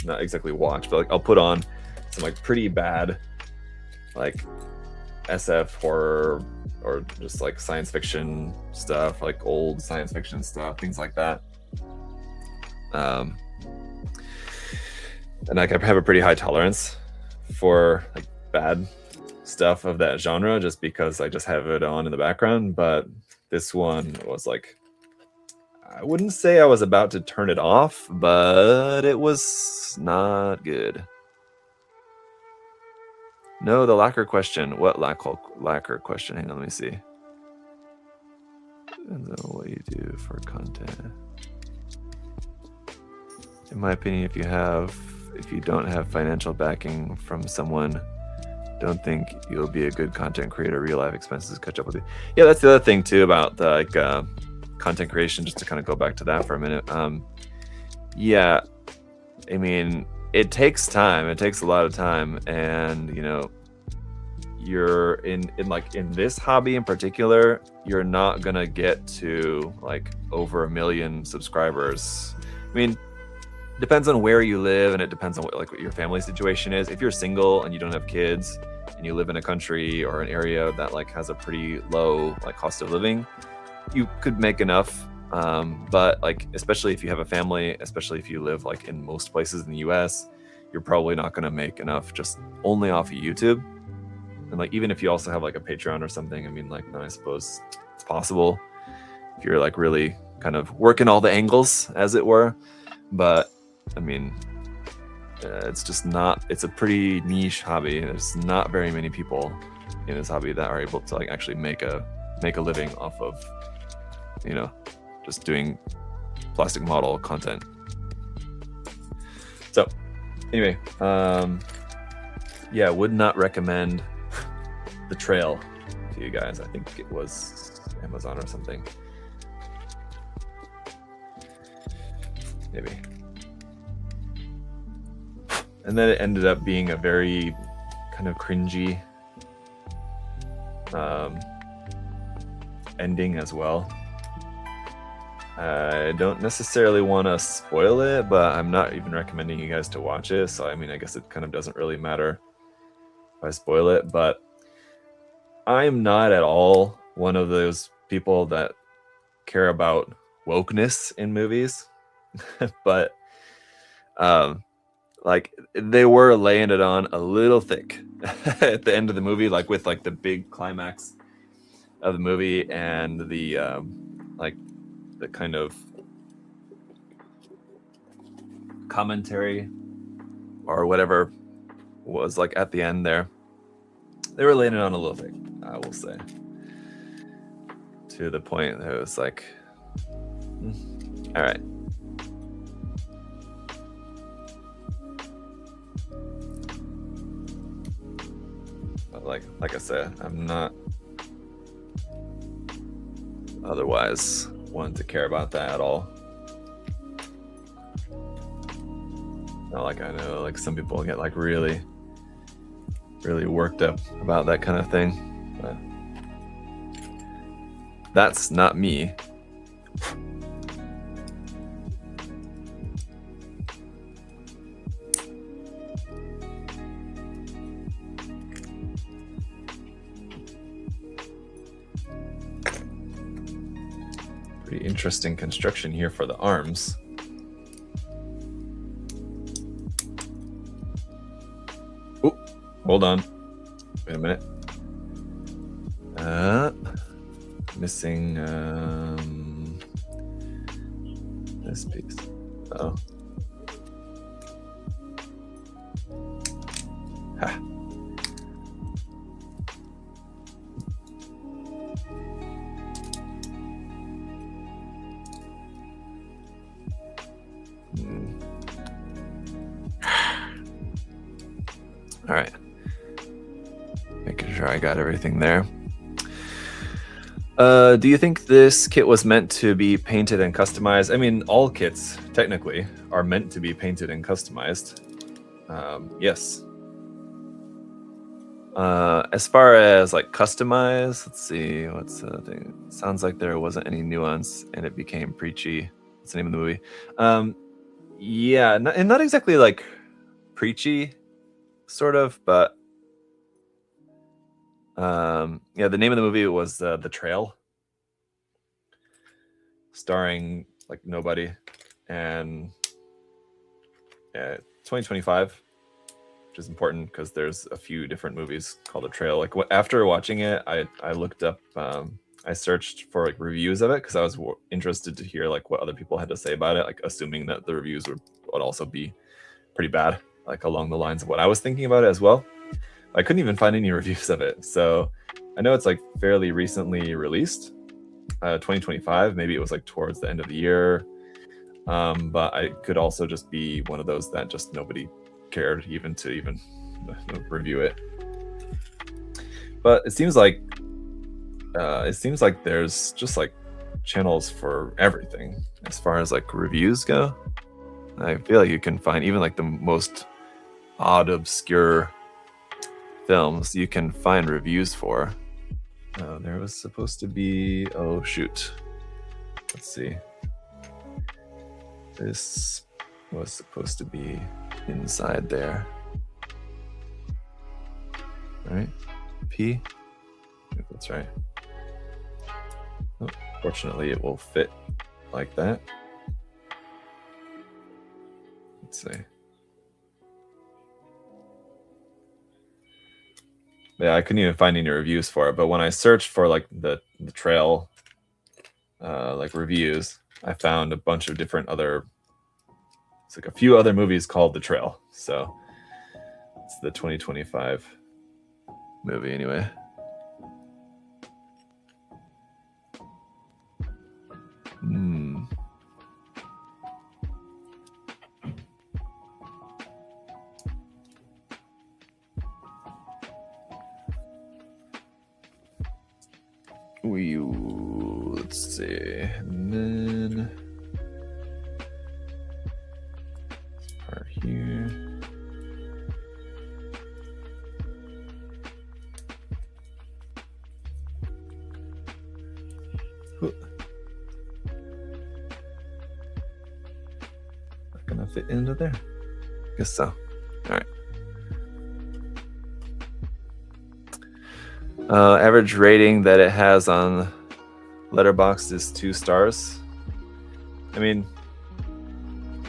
not exactly watch, but like I'll put on some like pretty bad like SF horror or just like science fiction stuff, like old science fiction stuff, things like that. And like I have a pretty high tolerance for like bad stuff of that genre just because I just have it on in the background. But this one was like, I wouldn't say I was about to turn it off, but it was not good. No, the lacquer question. What lacquer question? Hang on, let me see. And then what you do for content. In my opinion, if you don't have financial backing from someone don't think you'll be a good content creator. Real life expenses catch up with you. Yeah, that's the other thing too about the content creation. Just to kind of go back to that for a minute. Yeah, I mean, it takes time. It takes a lot of time, and you know, you're in this hobby in particular, you're not gonna get to like over 1 million subscribers. I mean, depends on where you live, and it depends on what your family situation is. If you're single and you don't have kids and you live in a country or an area that like has a pretty low like cost of living, you could make enough. But like, especially if you have a family, especially if you live like in most places in the US, you're probably not going to make enough just only off of YouTube. And like, even if you also have like a Patreon or something, I mean, like, I suppose it's possible if you're like really kind of working all the angles, as it were. But I mean, it's just not, it's a pretty niche hobby. There's not very many people in this hobby that are able to like actually make a living off of, you know, just doing plastic model content. So anyway, yeah, would not recommend The Trail to you guys. I think it was Amazon or something. Maybe. And then it ended up being a very kind of cringy ending as well. I don't necessarily want to spoil it, but I'm not even recommending you guys to watch it. So I mean, I guess it kind of doesn't really matter if I spoil it, but I'm not at all one of those people that care about wokeness in movies. But like, they were laying it on a little thick at the end of the movie, like with like the big climax of the movie and the like the kind of commentary or whatever was like at the end there. They were laying it on a little thick, I will say, to the point that it was like, all right. But like I said, I'm not otherwise one to care about that at all. Not like I know like some people get like really worked up about that kind of thing, but that's not me. Pretty interesting construction here for the arms. Oh, hold on. Wait a minute. Missing this piece. Oh. Ha. All right. Making sure I got everything there. Do you think this kit was meant to be painted and customized? I mean, all kits technically are meant to be painted and customized. Yes. As far as like customized, let's see, what's the thing? It sounds like there wasn't any nuance and it became preachy. What's the name of the movie? Yeah, not exactly like preachy, sort of, but yeah, the name of the movie was The Trail, starring like nobody, and yeah, 2025, which is important because there's a few different movies called The Trail. Like after watching it, I looked up, I searched for like reviews of it because I was interested to hear like what other people had to say about it, like assuming that the reviews would also be pretty bad, like along the lines of what I was thinking about it as well. I couldn't even find any reviews of it. So I know it's like fairly recently released, 2025. Maybe it was like towards the end of the year. But I could also just be one of those that just nobody cared even to review it. But it seems like there's just like channels for everything as far as like reviews go. I feel like you can find even like the most odd, obscure films you can find reviews for. There was supposed to be, oh shoot, let's see, this was supposed to be inside there, right? P, that's right. Oh, fortunately it will fit like that. Let's see. Yeah, I couldn't even find any reviews for it, but when I searched for like the trail like reviews, I found a bunch of different other, it's like a few other movies called The Trail. So it's the 2025 movie anyway. Let's see, and then this part here. Not gonna fit into there. Guess so. All right. Average rating that it has on Letterboxd is 2 stars. I mean,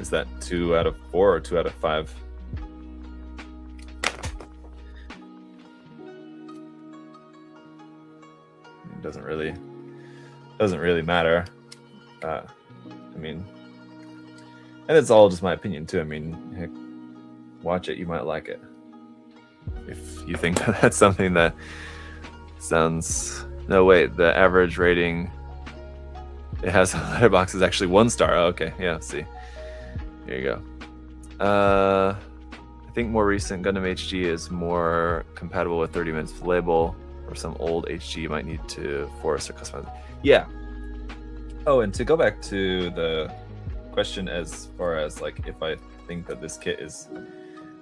is that 2 out of 4 or 2 out of 5? It doesn't really matter. I mean, and it's all just my opinion too. I mean, heck, watch it, you might like it. If you think that that's something that sounds, no wait, the average rating it has on Letterboxd is actually 1 star. Oh, okay, yeah, see, here you go. I think more recent Gundam HG is more compatible with 30 minutes label, or some old HG you might need to force or customize. Yeah. Oh, and to go back to the question as far as like if I think that this kit is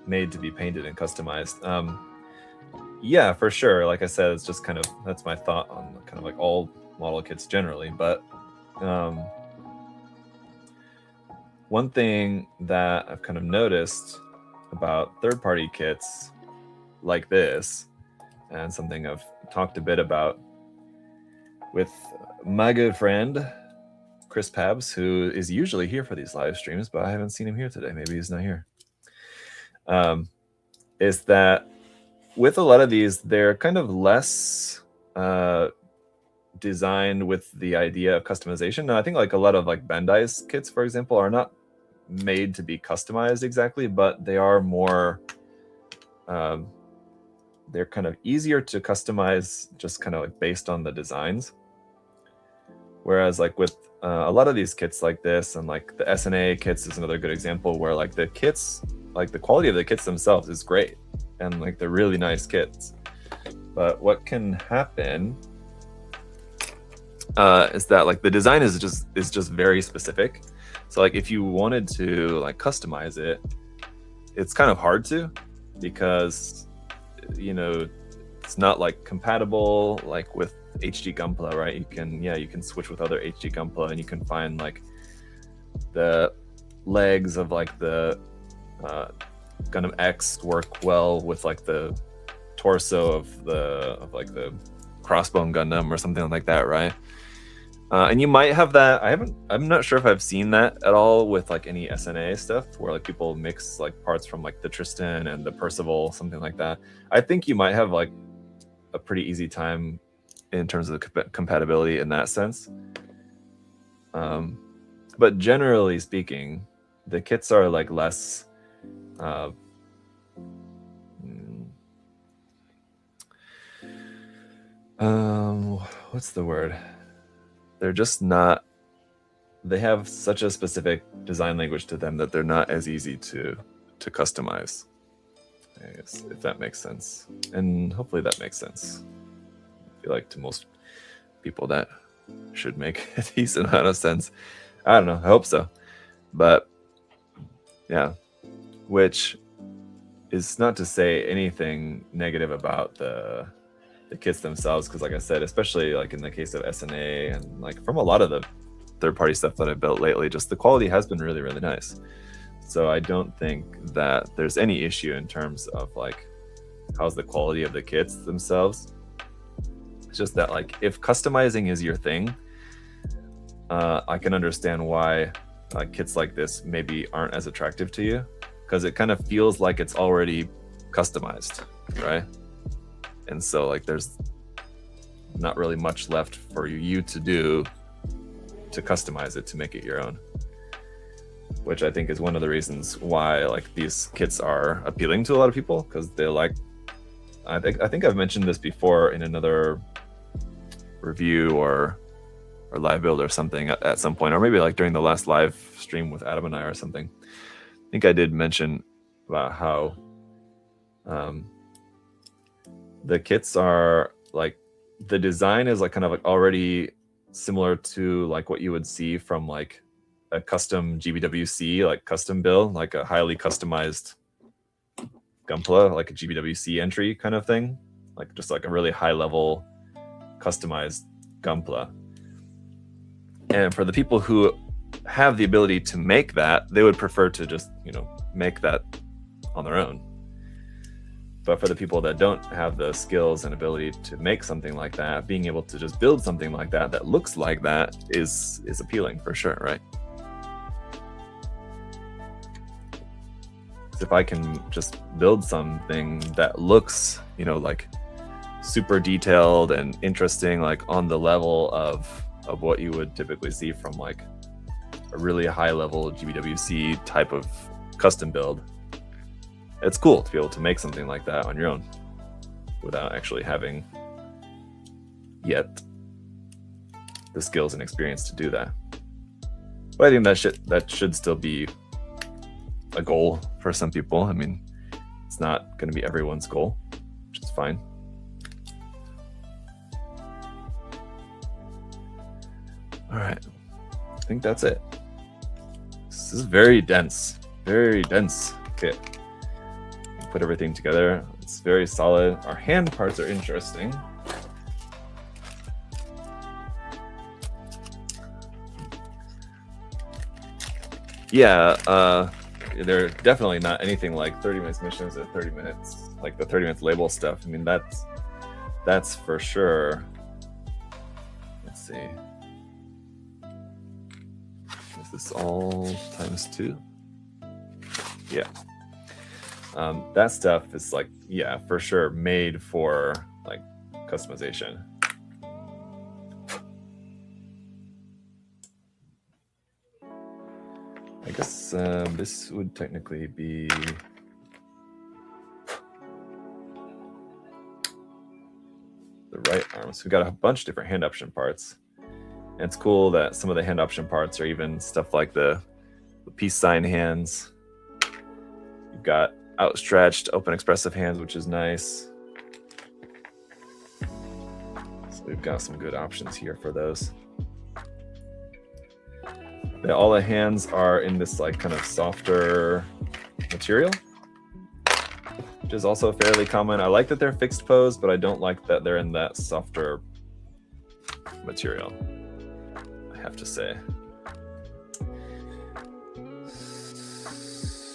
made to be painted and customized, yeah, for sure. Like I said, it's just kind of, that's my thought on kind of like all model kits generally. But one thing that I've kind of noticed about third-party kits like this, and something I've talked a bit about with my good friend Chris Pabs, who is usually here for these live streams, but I haven't seen him here today. Maybe he's not here. Is that with a lot of these, they're kind of less designed with the idea of customization. Now, I think like a lot of like Bandai's kits, for example, are not made to be customized exactly, but they are more, they're kind of easier to customize just kind of like based on the designs. Whereas like with a lot of these kits like this, and like the SNA kits is another good example where like the kits, like the quality of the kits themselves is great, and like they're really nice kits. But what can happen is that like the design is just very specific. So like if you wanted to like customize it, it's kind of hard to, because you know it's not like compatible like with HG Gunpla, right? You can switch with other HG Gunpla, and you can find like the legs of like the Gundam X work well with like the torso of like the Crossbone Gundam or something like that, right? And you might have that. I'm not sure if I've seen that at all with like any SNA stuff where like people mix like parts from like the Tristan and the Percival, something like that. I think you might have like a pretty easy time in terms of the compatibility in that sense. But generally speaking, the kits are like less what's the word? They're just not, they have such a specific design language to them that they're not as easy to customize, I guess, if that makes sense. And hopefully that makes sense. feel like to most people that should make a decent amount of sense. I don't know. I hope so. But yeah, which is not to say anything negative about the kits themselves, because like I said, especially like in the case of SNA and like from a lot of the third-party stuff that I've built lately, just the quality has been really, really nice. So I don't think that there's any issue in terms of like how's the quality of the kits themselves. It's just that like if customizing is your thing, I can understand why kits like this maybe aren't as attractive to you, because it kind of feels like it's already customized, right? And so like there's not really much left for you to do to customize it to make it your own, which I think is one of the reasons why like these kits are appealing to a lot of people, because they're like, I think I've mentioned this before in another review or live build or something at some point, or maybe like during the last live stream with Adam and I or something. I think I did mention about how the kits are like, the design is like kind of like already similar to like what you would see from like a custom GBWC, like custom build, like a highly customized Gunpla, like a GBWC entry kind of thing, like just like a really high level customized Gunpla. And for the people who have the ability to make that, they would prefer to just, you know, make that on their own. But for the people that don't have the skills and ability to make something like that, being able to just build something like that that looks like that is appealing for sure, right? So if I can just build something that looks, you know, like super detailed and interesting, like on the level of what you would typically see from like a really high level GBWC type of custom build, it's cool to be able to make something like that on your own without actually having yet the skills and experience to do that. But I think that should still be a goal for some people. I mean, it's not going to be everyone's goal, which is fine. All right, I think that's it. This is very dense kit. Put everything together. It's very solid. Our hand parts are interesting. Yeah, they're definitely not anything like 30 minutes missions or 30 minutes, like the 30 minutes label stuff. I mean, that's for sure. Let's see. Is this all ×2? Yeah. That stuff is like, yeah, for sure made for like customization. I guess this would technically be the right arm. So we've got a bunch of different hand option parts. And it's cool that some of the hand option parts are even stuff like the peace sign hands. You've got outstretched, open expressive hands, which is nice. So we've got some good options here for those. All the hands are in this like kind of softer material, which is also fairly common. I like that they're fixed pose, but I don't like that they're in that softer material, I have to say.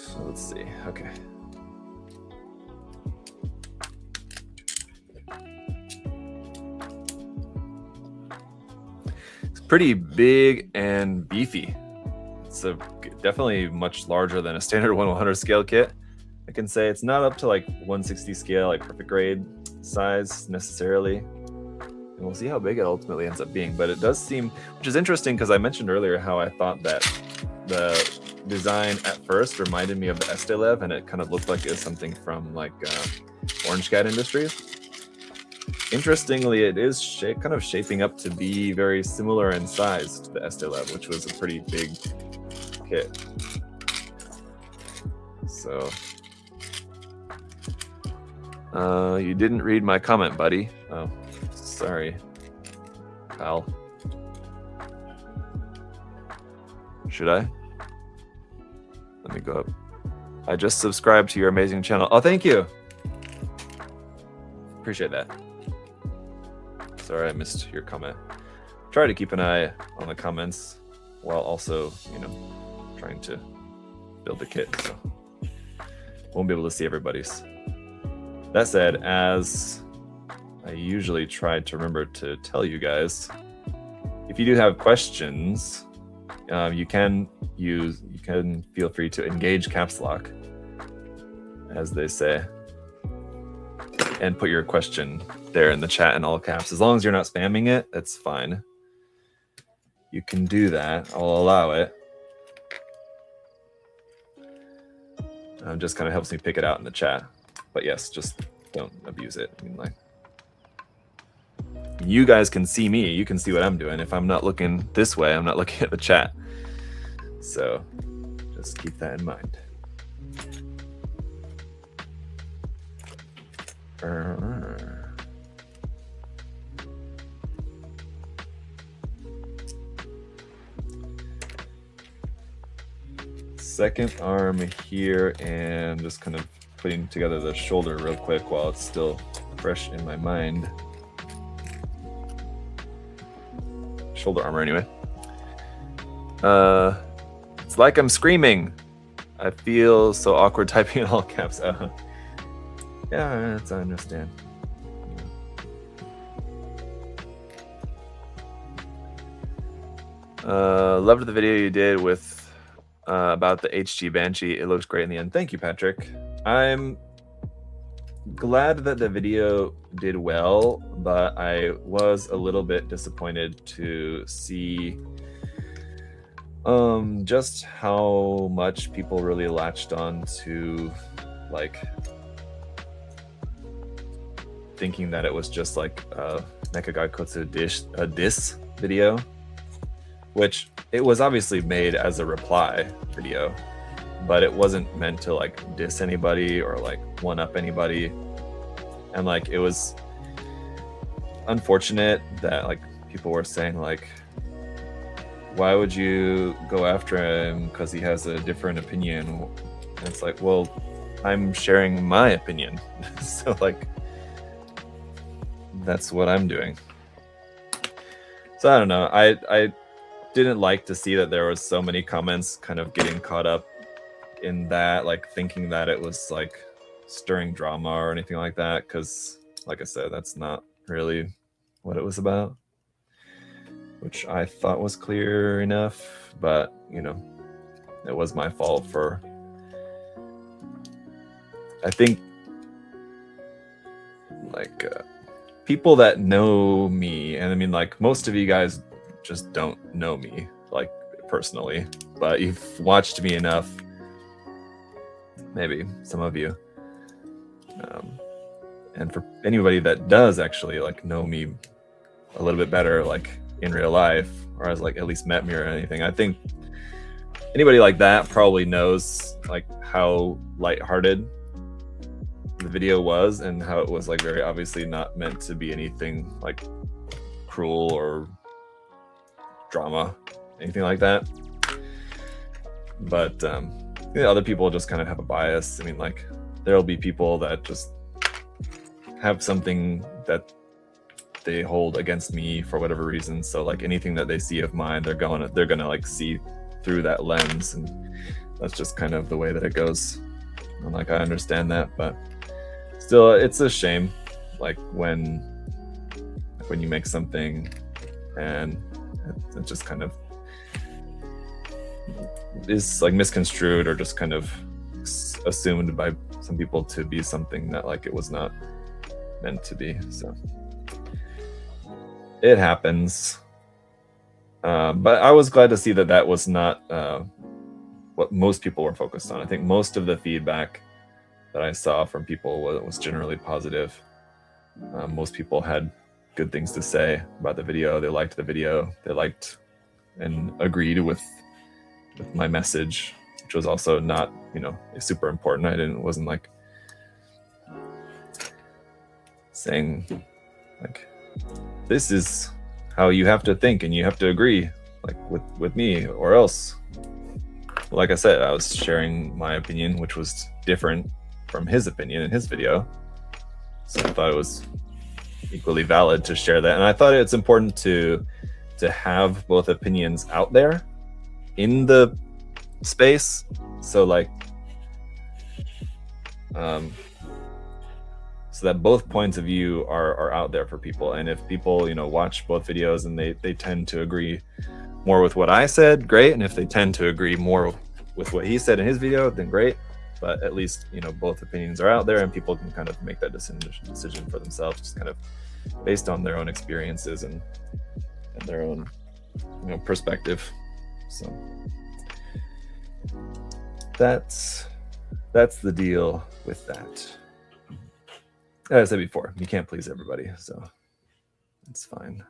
So let's see. Okay. Pretty big and beefy. It's definitely much larger than a standard 1/100 scale kit. I can say it's not up to like 160 scale, like perfect grade size necessarily. And we'll see how big it ultimately ends up being. But it does seem, which is interesting because I mentioned earlier how I thought that the design at first reminded me of the Estelev, and it kind of looked like it was something from like Orange Cat Industries. Interestingly, it is kind of shaping up to be very similar in size to the Estelev, which was a pretty big kit. So, you didn't read my comment, buddy. Oh, Sorry, pal. Should I? Let me go up. I just subscribed to your amazing channel. Oh, thank you. Appreciate that. Sorry I missed your comment. Try to keep an eye on the comments while also, you know, trying to build the kit. So won't be able to see everybody's. That said, as I usually try to remember to tell you guys, if you do have questions, you can feel free to engage caps lock, as they say, and put your question there in the chat in all caps. As long as you're not spamming it, that's fine. You can do that. I'll allow it. Just kind of helps me pick it out in the chat. But yes, just don't abuse it. I mean, like, you guys can see me. You can see what I'm doing. If I'm not looking this way, I'm not looking at the chat. So just keep that in mind. Second arm here, and just kind of putting together the shoulder real quick while it's still fresh in my mind. Shoulder armor anyway. It's like I'm screaming. I feel so awkward typing in all caps. Yeah, I understand. Loved the video you did with about the HG Banshee. It looks great in the end. Thank you, Patrick. I'm glad that the video did well, but I was a little bit disappointed to see just how much people really latched on to, like, thinking that it was just like a Mechagodzilla diss video, which it was obviously made as a reply video, but it wasn't meant to like diss anybody or like one up anybody. And like, it was unfortunate that like people were saying like, why would you go after him because he has a different opinion? And it's like, well, I'm sharing my opinion. So like, that's what I'm doing. So I don't know. I didn't like to see that there was so many comments kind of getting caught up in that, like thinking that it was like stirring drama or anything like that, because like I said, that's not really what it was about, which I thought was clear enough. But you know, it was my fault for, I think, like people that know me, and I mean like most of you guys just don't know me like personally, but you've watched me enough, maybe some of you, and for anybody that does actually like know me a little bit better, like in real life, or has like at least met me or anything, I think anybody like that probably knows like how lighthearted the video was and how it was like very obviously not meant to be anything like cruel or drama, anything like that. But you know, other people just kind of have a bias. I mean, like there'll be people that just have something that they hold against me for whatever reason. So like anything that they see of mine, they're gonna like see through that lens, and that's just kind of the way that it goes. And like I understand that, but still, it's a shame, like when you make something and it just kind of is like misconstrued or just kind of assumed by some people to be something that like it was not meant to be. So it happens. But I was glad to see that that was not what most people were focused on. I think most of the feedback that I saw from people was generally positive. Most people had good things to say about the video. They liked the video. They liked and agreed with my message, which was also not, you know, super important. Wasn't like saying like this is how you have to think and you have to agree, like with me, or else. Like I said, I was sharing my opinion, which was different from his opinion in his video. So I thought it was equally valid to share that. And I thought it's important to have both opinions out there in the space. So like, so that both points of view are out there for people. And if people, watch both videos and they tend to agree more with what I said, great. And if they tend to agree more with what he said in his video, then great. But at least, both opinions are out there and people can kind of make that decision for themselves, just kind of based on their own experiences and their own, perspective. So that's the deal with that. As I said before, you can't please everybody, so it's fine.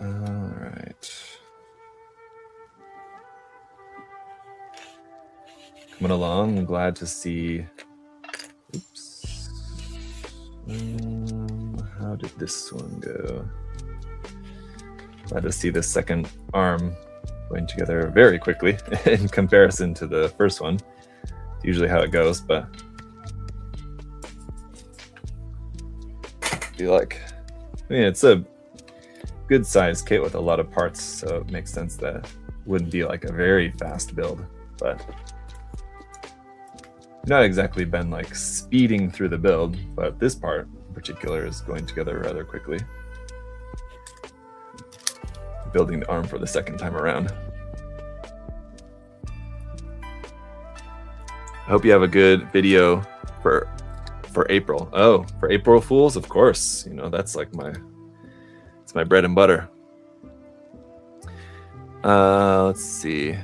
All right. Coming along, I'm glad to see. Oops. How did this one go? Glad to see the second arm going together very quickly in comparison to the first one. It's usually how it goes, but I feel like, it's a good sized kit with a lot of parts, so it makes sense that it wouldn't be like a very fast build, but not exactly been like speeding through the build, but this part in particular is going together rather quickly. Building the arm for the second time around. I hope you have a good video for April. Oh, for April Fools, of course. That's like it's my bread and butter. Let's see.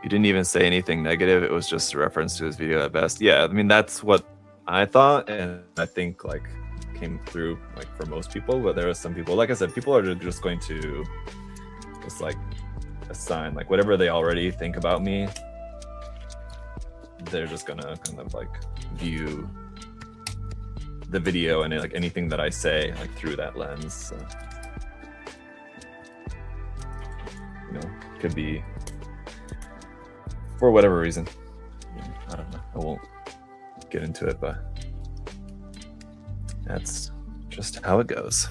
You didn't even say anything negative. It was just a reference to his video at best. Yeah, that's what I thought, and I think like came through like for most people, but there are some people, like I said, people are just going to just like assign like whatever they already think about me, they're just gonna kind of like view the video and like anything that I say like through that lens. So, could be for whatever reason. I don't know. I won't get into it, but that's just how it goes.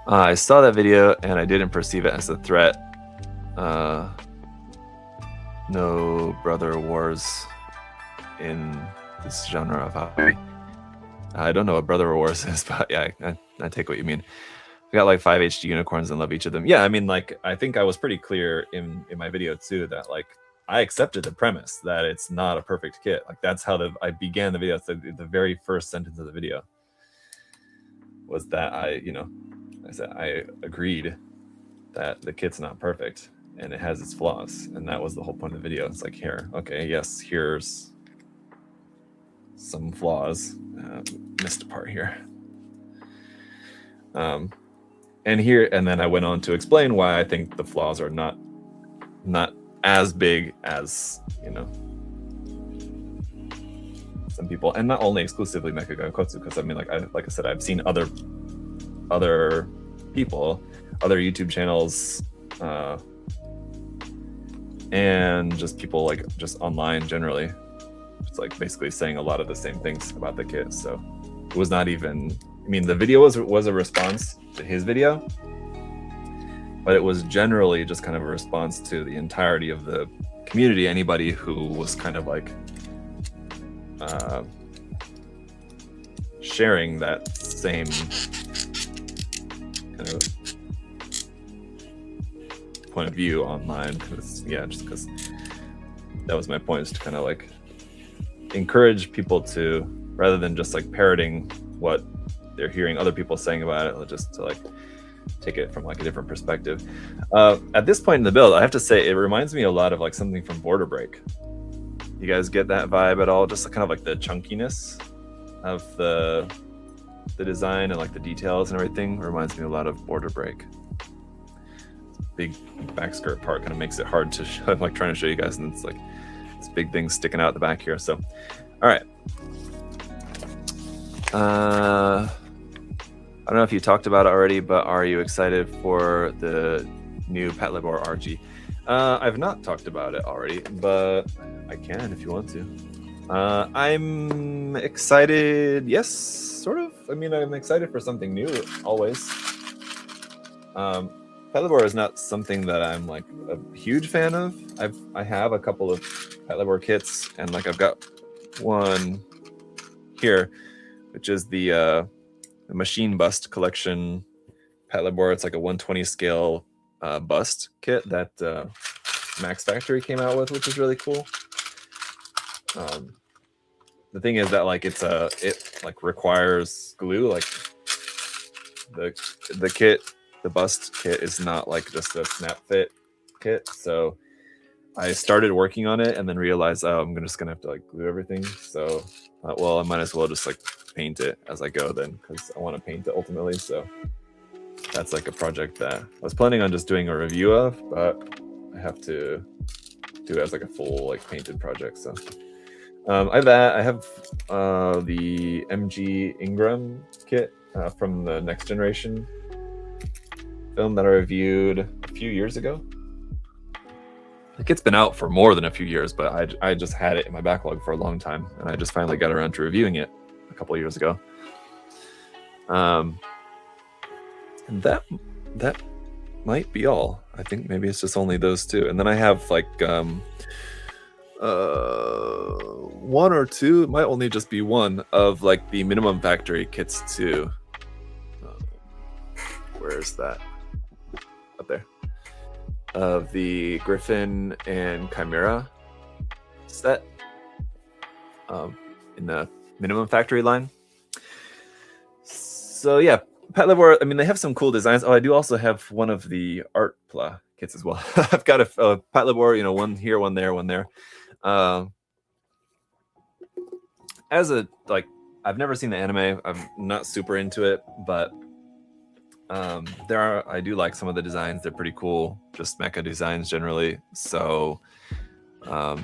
I saw that video and I didn't perceive it as a threat. No brother wars in this genre of hobby. I don't know what brother wars is, but yeah, I take what you mean. We got like 5 HD unicorns and love each of them. Yeah, like I think I was pretty clear in my video too that like I accepted the premise that it's not a perfect kit. Like that's how I began the video. It's the very first sentence of the video was that I said I agreed that the kit's not perfect and it has its flaws, and that was the whole point of the video. It's like, here, okay, yes, here's some flaws. Missed a part here. And then I went on to explain why I think the flaws are not as big as some people, and not only exclusively Mechagonkotsu, because like I said, I've seen other people, other YouTube channels, and just people like just online generally, just like basically saying a lot of the same things about the kit. So it was not even, the video was a response to his video, but it was generally just kind of a response to the entirety of the community. Anybody who was kind of like sharing that same kind of point of view online, just because that was my point, is to kind of like encourage people to, rather than just like parroting what they're hearing other people saying about it, just to like take it from like a different perspective. At this point in the build, I have to say it reminds me a lot of like something from Border Break. You guys get that vibe at all? Just kind of like the chunkiness of the design and like the details and everything reminds me a lot of Border Break. big back skirt part kind of makes it hard to show. I'm like trying to show you guys, and it's like this big thing sticking out the back here. So, all right. I don't know if you talked about it already, but are you excited for the new Patlabor RG? I've not talked about it already, but I can if you want to. I'm excited. Yes, sort of. I mean, I'm excited for something new always. Patlabor is not something that I'm like a huge fan of. I have a couple of Patlabor kits, and like I've got one here, which is the Machine Bust Collection Patlabor. It's like a 120 scale bust kit that Max Factory came out with, which is really cool. The thing is that like it like requires glue. Like the kit, the bust kit is not like just a snap fit kit. So I started working on it and then realized, oh, I'm just gonna have to like glue everything. So well, I might as well just like paint it as I go then, because I want to paint it ultimately. So that's like a project that I was planning on just doing a review of, but I have to do it as like a full like painted project. So I have that. I have the MG Ingram kit from the Next Generation film that I reviewed a few years ago. Like it's been out for more than a few years, but I just had it in my backlog for a long time, and I just finally got around to reviewing it a couple of years ago. And that might be all. I think maybe it's just only those two, and then I have like one or two. It might only just be one of like the minimum factory kits too. Where is that? Up there. Of the Griffin and Chimera set in the minimum factory line. So yeah, Patlabor, I mean, they have some cool designs. Oh, I do also have one of the Artpla kits as well. I've got a Patlabor, you know, one here, one there, one there. As a, like, I've never seen the anime. I'm not super into it, but I do like some of the designs. They're pretty cool, just mecha designs generally. So I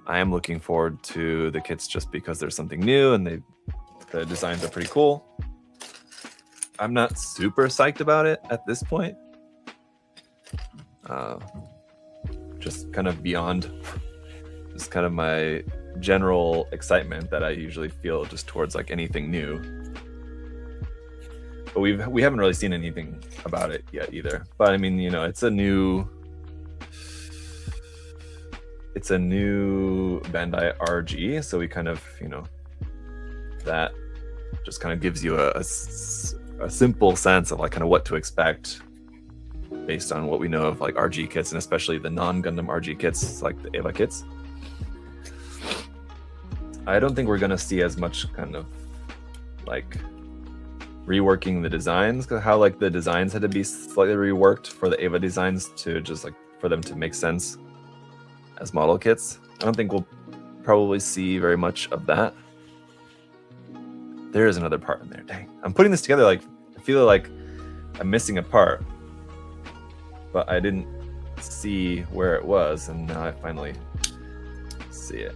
am looking forward to the kits just because there's something new and the designs are pretty cool. I'm not super psyched about it at this point. Just kind of beyond just kind of my general excitement that I usually feel just towards like anything new. But we haven't really seen anything about it yet either. But I mean, you know, it's a new Bandai RG, so we kind of, you know, that just kind of gives you a simple sense of like kind of what to expect based on what we know of like RG kits, and especially the non-Gundam RG kits like the Eva kits. I don't think we're gonna see as much kind of like reworking the designs, because how like the designs had to be slightly reworked for the Eva designs to just like for them to make sense as model kits. I don't think we'll probably see very much of that. There is another part in there. Dang, I'm putting this together like I feel like I'm missing a part, but I didn't see where it was, and now I finally see it.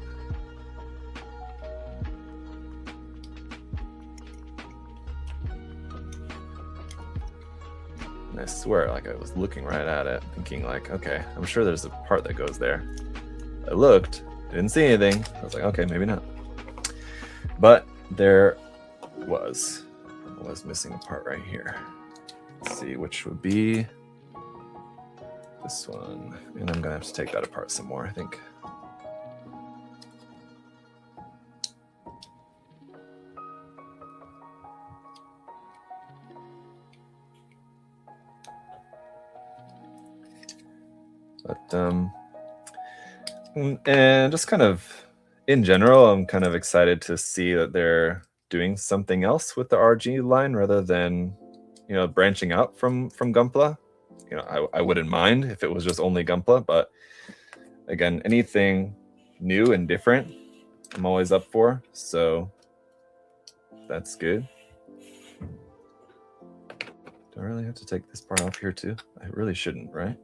And I swear, like I was looking right at it, thinking like, okay, I'm sure there's a part that goes there. I looked, I didn't see anything. I was like, okay, maybe not. But there was missing a part right here. Let's see, which would be this one. And I'm gonna have to take that apart some more, I think. But and just kind of in general, I'm kind of excited to see that they're doing something else with the RG line rather than, you know, branching out from Gunpla. You know, I wouldn't mind if it was just only Gunpla, but again, anything new and different, I'm always up for. So that's good. Do I really have to take this part off here too? I really shouldn't, right?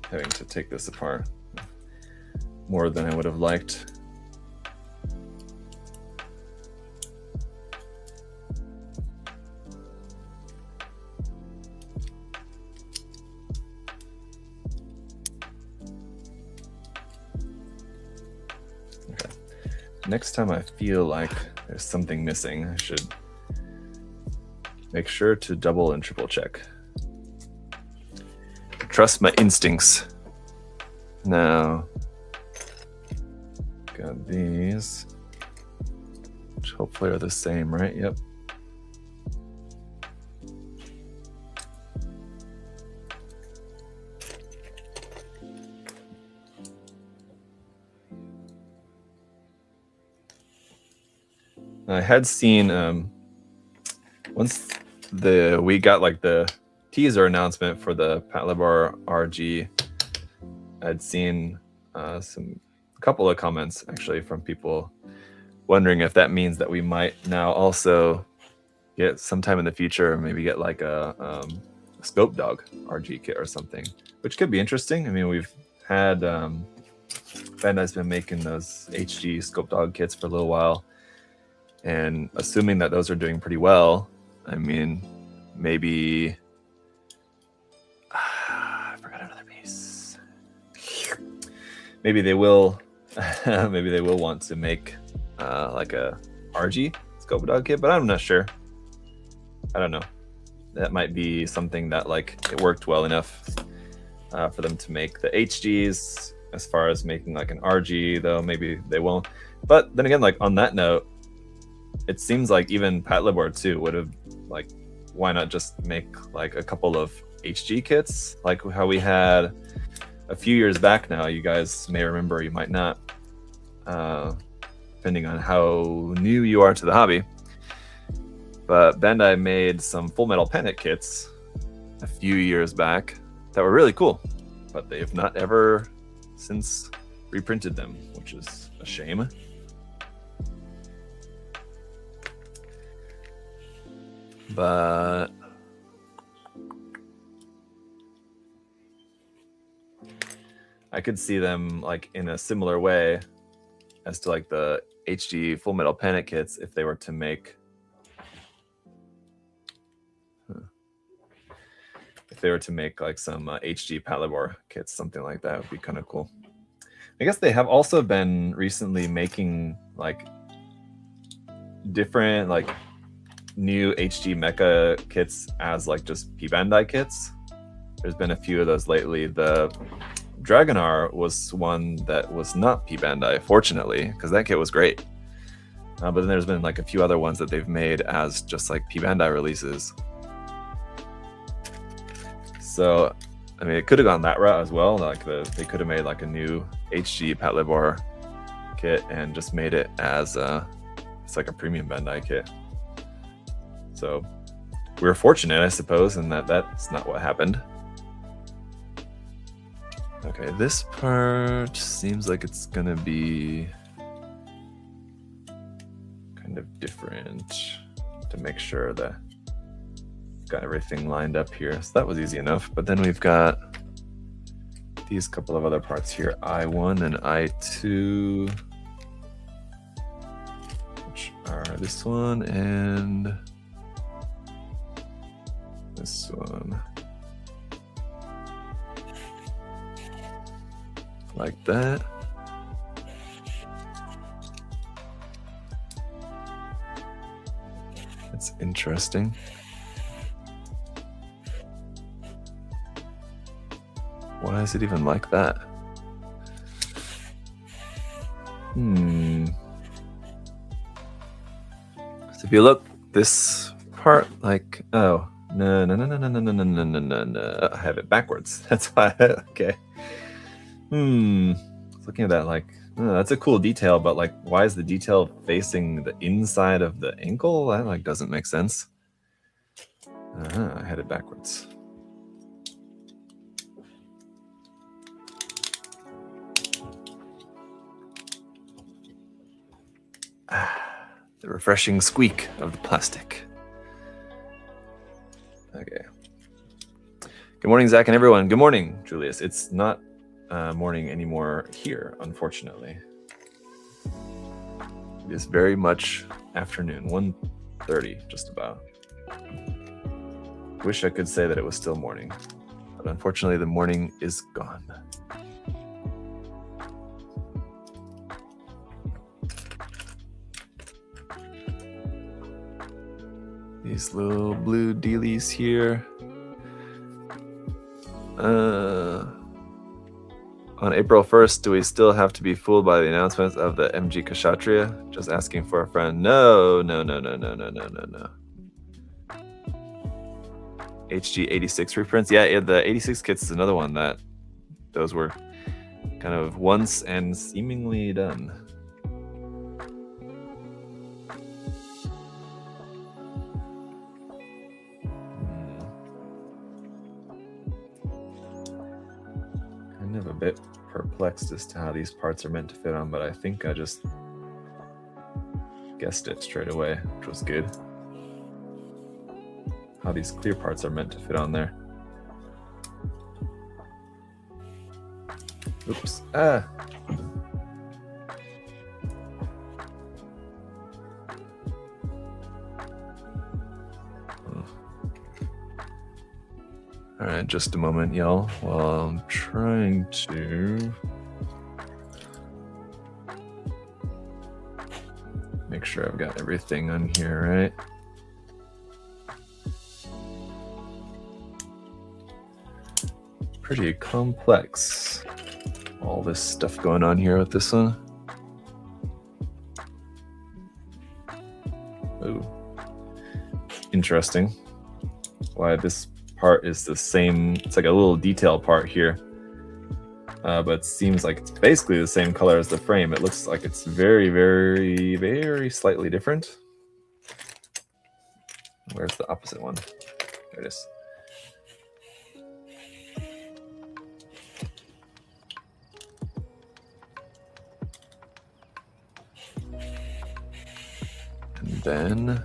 having to take this apart more than I would have liked. Okay. Next time I feel like there's something missing, I should make sure to double and triple check. Trust my instincts. Now, got these, which hopefully are the same, right? Yep. I had seen once we got like the teaser announcement for the Patlabor RG, I'd seen a couple of comments actually from people wondering if that means that we might now also get sometime in the future, maybe get like a Scope Dog RG kit or something, which could be interesting. I mean, we've had Bandai's been making those HG Scope Dog kits for a little while, and assuming that those are doing pretty well, I mean, maybe I forgot another piece. Maybe they will maybe they will want to make like a RG Scope Dog kit, but I'm not sure. I don't know. That might be something that like it worked well enough for them to make the HGs. As far as making like an RG, though, maybe they won't. But then again, like on that note, it seems like even Patlabor 2 would have, like, why not just make like a couple of HG kits, like how we had a few years back now. You guys may remember, you might not, depending on how new you are to the hobby. But Bandai made some Full Metal Panic kits a few years back that were really cool, but they have not ever since reprinted them, which is a shame. But I could see them like in a similar way as to like the HG Full Metal Panic kits if they were to make like some HG Patlabor kits, something like that would be kind of cool. I guess they have also been recently making like different like new HG mecha kits as like just P Bandai kits. There's been a few of those lately. The Dragonar was one that was not P Bandai, fortunately, because that kit was great. But then there's been like a few other ones that they've made as just like P Bandai releases. So, I mean, it could have gone that route as well. Like they could have made like a new HG Patlabor kit and just made it as it's like a premium Bandai kit. So we were fortunate, I suppose, in that that's not what happened. Okay, this part seems like it's gonna be kind of different to make sure that got everything lined up here. So that was easy enough. But then we've got these couple of other parts here, I1 and I2, which are this one and this one. Like that. That's interesting. Why is it even like that? So if you look, this part, like, oh, no. I have it backwards. That's why, okay. Looking at that, like, oh, that's a cool detail, but like, why is the detail facing the inside of the ankle? That like doesn't make sense. I had it backwards. The refreshing squeak of the plastic. Okay. Good morning, Zach and everyone. Good morning, Julius. It's not morning anymore here, unfortunately. It is very much afternoon, 1:30, just about. Wish I could say that it was still morning, but unfortunately the morning is gone. These little blue dealies here. On April 1st, do we still have to be fooled by the announcements of the MG Kshatriya? Just asking for a friend. No. HG86 reprints. Yeah, the 86 kits is another one that those were kind of once and seemingly done. Kind of a bit perplexed as to how these parts are meant to fit on, but I think I just guessed it straight away, which was good. How these clear parts are meant to fit on there. Oops. Ah. All right, just a moment, y'all, while I'm trying to make sure I've got everything on here, right? Pretty complex. All this stuff going on here with this one. Ooh. Interesting. Why this part is the same. It's like a little detail part here. But it seems like it's basically the same color as the frame. It looks like it's very, very, very slightly different. Where's the opposite one? There it is. And then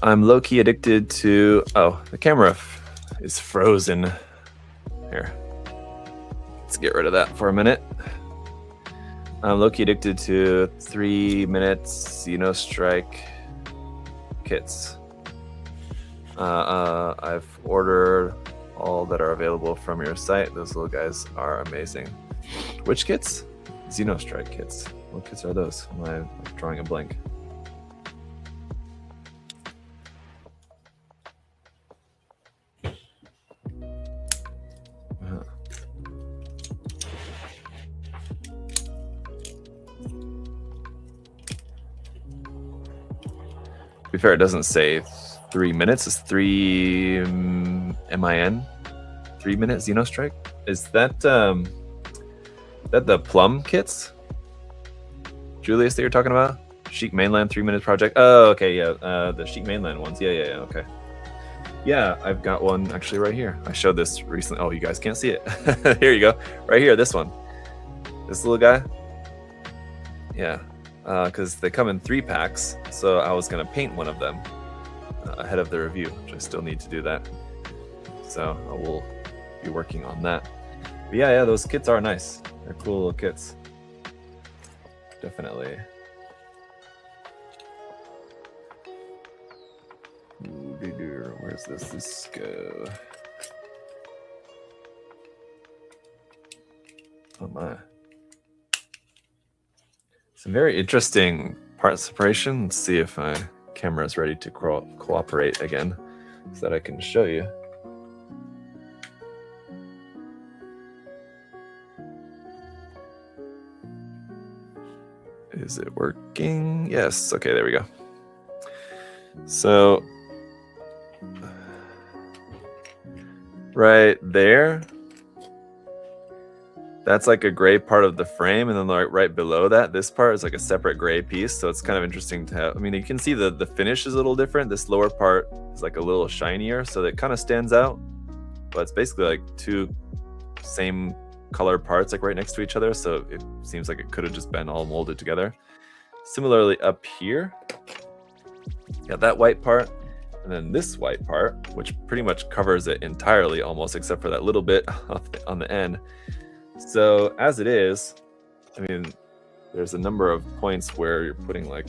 I'm low-key addicted to... Oh, the camera is frozen. Here. Let's get rid of that for a minute. I'm low-key addicted to 3 minutes Xenostrike kits. I've ordered all that are available from your site. Those little guys are amazing. Which kits? Xenostrike kits. What kits are those? I'm drawing a blank. To be fair, it doesn't say 3 minutes. It's 3 MIN. 3 minute Xenostrike. Is that the Plum kits, Julius, that you're talking about? Sheik Mainland 3 minute project. Oh, okay, yeah. The Sheik Mainland ones. Yeah, okay. Yeah, I've got one actually right here. I showed this recently. Oh, you guys can't see it. Here you go. Right here, this one. This little guy. Yeah. Because they come in 3 packs, so I was going to paint one of them ahead of the review, which I still need to do that. So I will be working on that. But yeah, those kits are nice. They're cool little kits. Definitely. Where's this go? Oh my. Some very interesting part separation. Let's see if my camera is ready to cooperate again so that I can show you. Is it working? Yes. Okay, there we go. So right there That's like a gray part of the frame, and then right below that, this part is like a separate gray piece. So it's kind of interesting to have. I mean, you can see the finish is a little different. This lower part is like a little shinier, so that kind of stands out. But it's basically like two same color parts like right next to each other, so it seems like it could have just been all molded together. Similarly up here, got that white part, and then this white part, which pretty much covers it entirely almost, except for that little bit on the end. So as it is, I mean, there's a number of points where you're putting like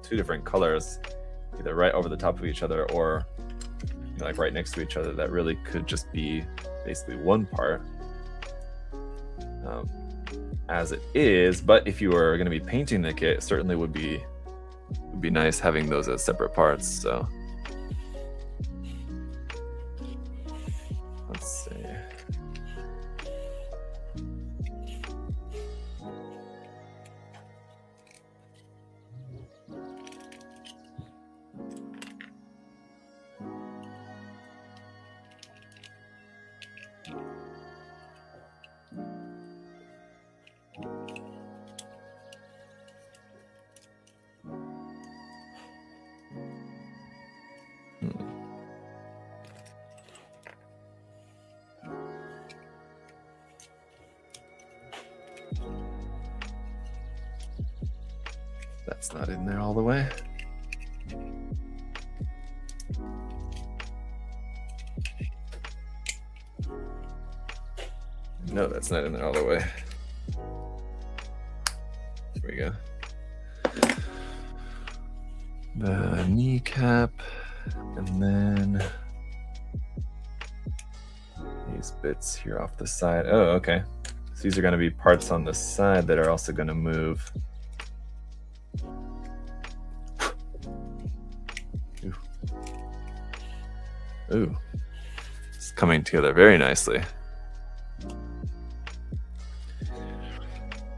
two different colors either right over the top of each other or like right next to each other that really could just be basically one part as it is. But if you were going to be painting the kit, it certainly would be nice having those as separate parts. So let's see. That's not in there all the way. No, that's not in there all the way. There we go. The kneecap, and then these bits here off the side. Oh, okay. So these are going to be parts on the side that are also going to move. Ooh, it's coming together very nicely.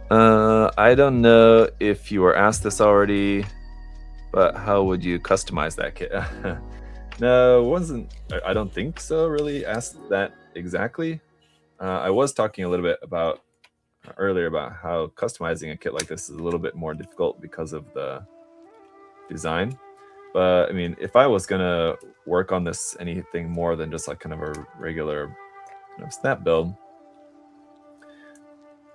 I don't know if you were asked this already, but how would you customize that kit? No, wasn't. I don't think so. Really asked that exactly. I was talking a little bit about earlier about how customizing a kit like this is a little bit more difficult because of the design. But I mean, if I was gonna work on this anything more than just like kind of a regular snap build,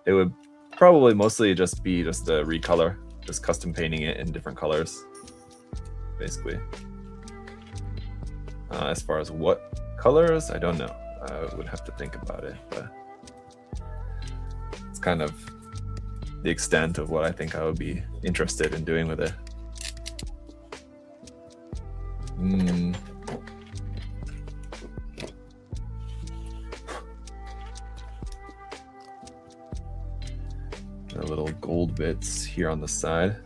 it would probably mostly just be just a recolor, just custom painting it in different colors, basically. As far as what colors, I don't know. I would have to think about it, but it's kind of the extent of what I think I would be interested in doing with it. The little gold bits here on the side.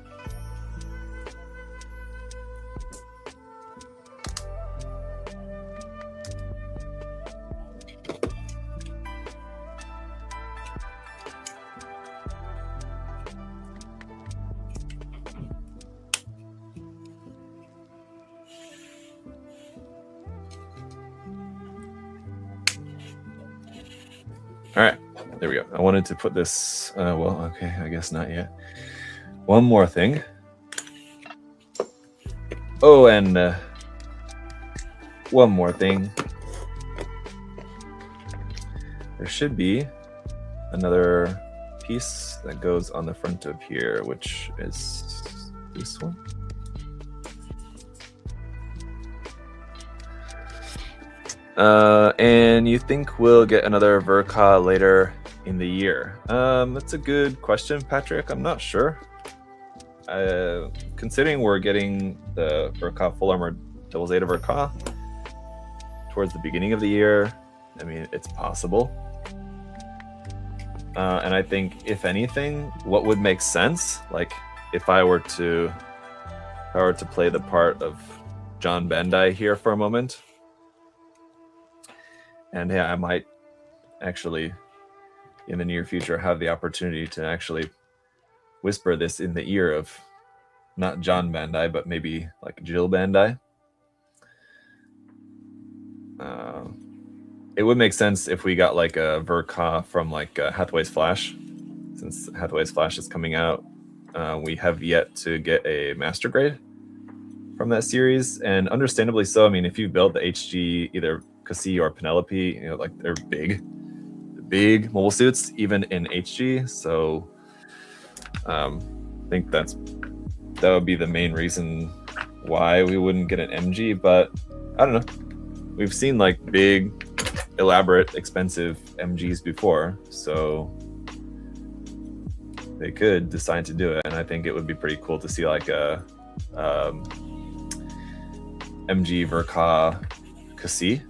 All right, there we go. I wanted to put this, well, okay, I guess not yet. One more thing. Oh, and one more thing. There should be another piece that goes on the front of here, which is this one. And you think we'll get another Verka later in the year? That's a good question, Patrick. I'm not sure. Considering we're getting the Verka Full Armor Double Zeta Verka towards the beginning of the year, I mean, it's possible. And I think, if anything, what would make sense, like if I were to play the part of John Bandai here for a moment. And yeah, I might actually, in the near future, have the opportunity to actually whisper this in the ear of not John Bandai, but maybe like Jill Bandai. it would make sense if we got like a Verka from like Hathaway's Flash, since Hathaway's Flash is coming out. We have yet to get a master grade from that series, and understandably so. I mean, if you build the HG, either Cassie or Penelope, you know, like they're big mobile suits, even in HG. So I think that would be the main reason why we wouldn't get an MG. But I don't know. We've seen like big, elaborate, expensive MGs before, so they could decide to do it. And I think it would be pretty cool to see like a MG Verka Cassie.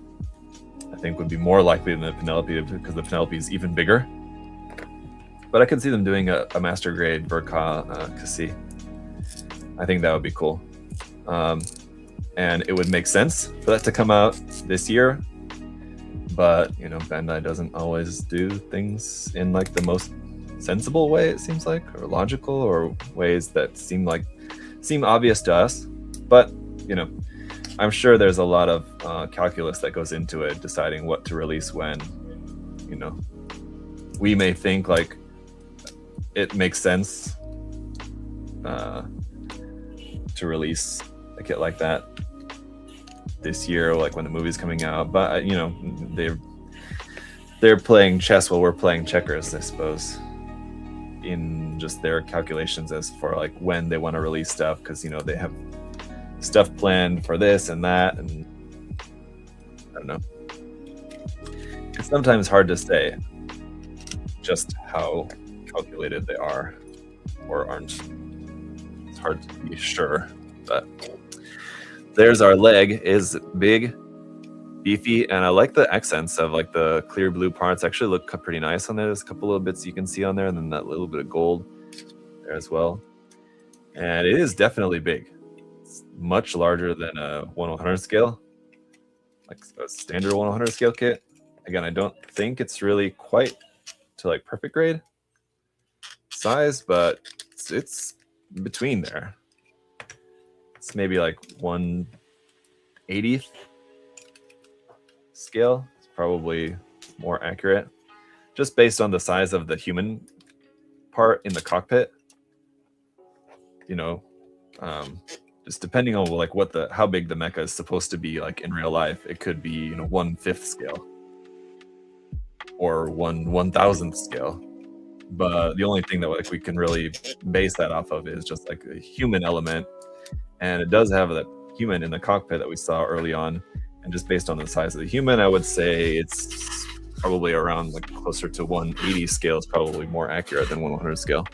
I think would be more likely than the Penelope, because the Penelope is even bigger. But I could see them doing a master grade Verka Cassie. I think that would be cool. And it would make sense for that to come out this year. But, you know, Bandai doesn't always do things in like the most sensible way, it seems like, or logical, or ways that seem obvious to us. But, you know, I'm sure there's a lot of calculus that goes into it, deciding what to release when. You know, we may think like it makes sense to release a kit like that this year, like when the movie's coming out. But you know, they're playing chess while we're playing checkers, I suppose, in just their calculations as for like when they want to release stuff, because you know they have stuff planned for this and that, and I don't know. It's sometimes hard to say just how calculated they are or aren't. It's hard to be sure, but there's our leg. Is big, beefy, and I like the accents of like the clear blue parts. Actually look pretty nice on there. There's a couple little bits you can see on there, and then that little bit of gold there as well. And it is definitely big. It's much larger than a 1/100 scale, like a standard 1/100 scale kit. Again, I don't think it's really quite to like perfect grade size, but it's between there. It's maybe like 1/80th scale. It's probably more accurate, just based on the size of the human part in the cockpit. You know, just depending on like how big the mecha is supposed to be like in real life, it could be, you know, 1/5 scale or 1/1000th scale. But the only thing that like we can really base that off of is just like a human element, and it does have that human in the cockpit that we saw early on. And just based on the size of the human, I would say it's probably around like closer to 1/80 scale. It's probably more accurate than 1/100 scale.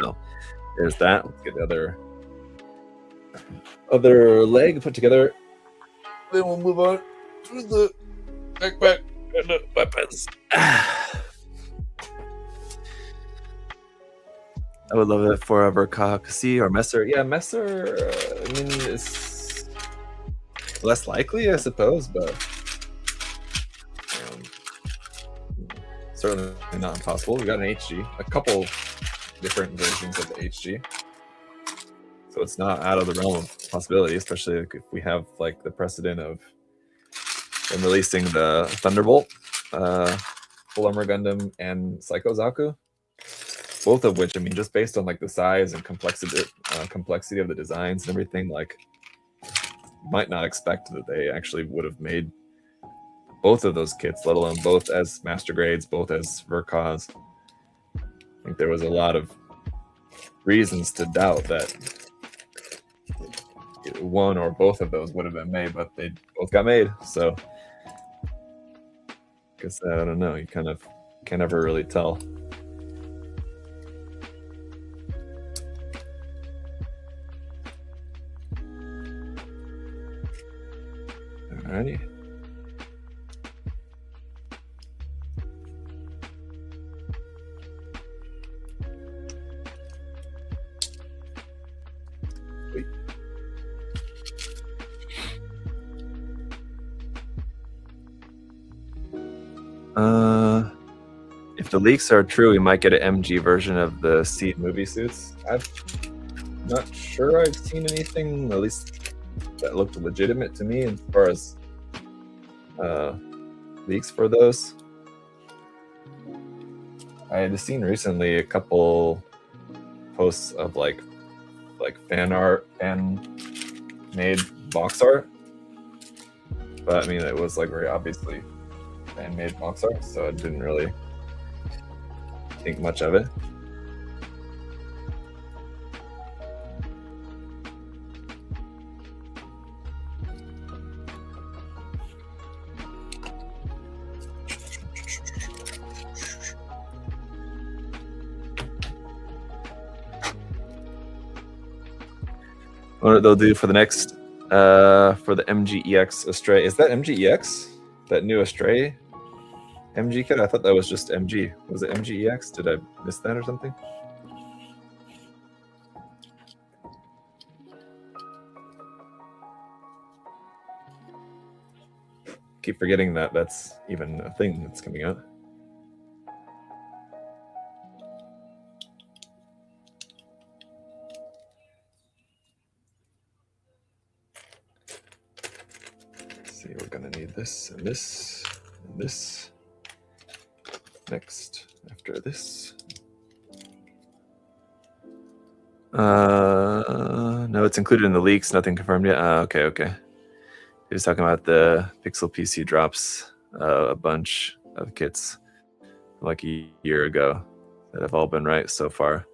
So there's that. Let's get the other leg put together. Then we'll move on to the backpack and the weapons. I would love it for a Verka Cassie or Messer. Yeah, Messer, I mean, it's less likely, I suppose, but certainly not impossible. We got an HG, a couple different versions of the HG, so it's not out of the realm of possibility, especially if we have like the precedent of them releasing the Thunderbolt, Full Armor Gundam, and Psycho Zaku. Both of which, I mean, just based on like the size and complexity of the designs and everything, like might not expect that they actually would have made both of those kits, let alone both as master grades, both as Verkas. I think there was a lot of reasons to doubt that one or both of those would have been made, but they both got made. So I guess I don't know. You kind of can't ever really tell. Alrighty. Wait. If the leaks are true, we might get an MG version of the Seed movie suits. I'm not sure I've seen anything, at least that looked legitimate to me, as far as leaks for those. I had seen recently a couple posts of like fan made box art, but I mean it was like very obviously fan made box art, so I didn't really think much of it. What they'll do for the next for the MGEX Astray. Is that MGEX? That new Astray MG kit? I thought that was just MG. Was it MGEX? Did I miss that or something? Keep forgetting that that's even a thing that's coming out. See, we're gonna need this and this and this next after this. No, it's included in the leaks. Nothing confirmed yet. Okay. He was talking about the Pixel PC drops, a bunch of kits like a year ago that have all been right so far.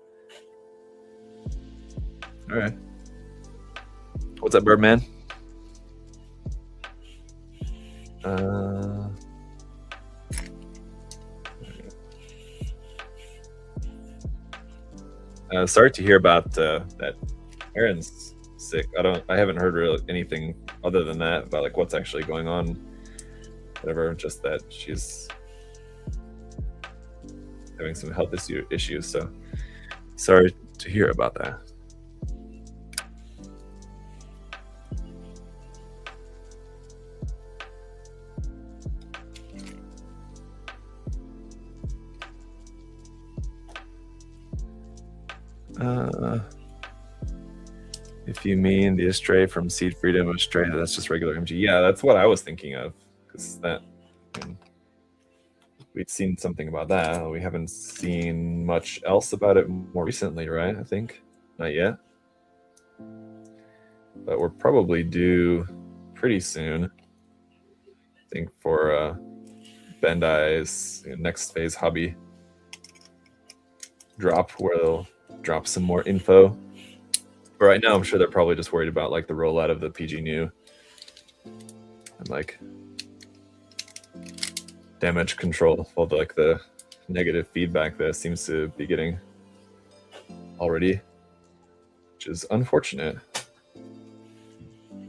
All right. What's up, Birdman? Sorry to hear about that Aaron's sick. I haven't heard really anything other than that about like what's actually going on. Whatever, just that she's having some health issues. So sorry to hear about that. If you mean the Astray from Seed Freedom Astray, that's just regular MG. Yeah, that's what I was thinking of, because that we'd seen something about that. We haven't seen much else about it more recently, right? I think not yet, but we're probably due pretty soon. I think for Bandai's next phase hobby drop, where they'll drop some more info. But right now, I'm sure they're probably just worried about like the rollout of the PG New and like damage control of like the negative feedback that seems to be getting already, which is unfortunate.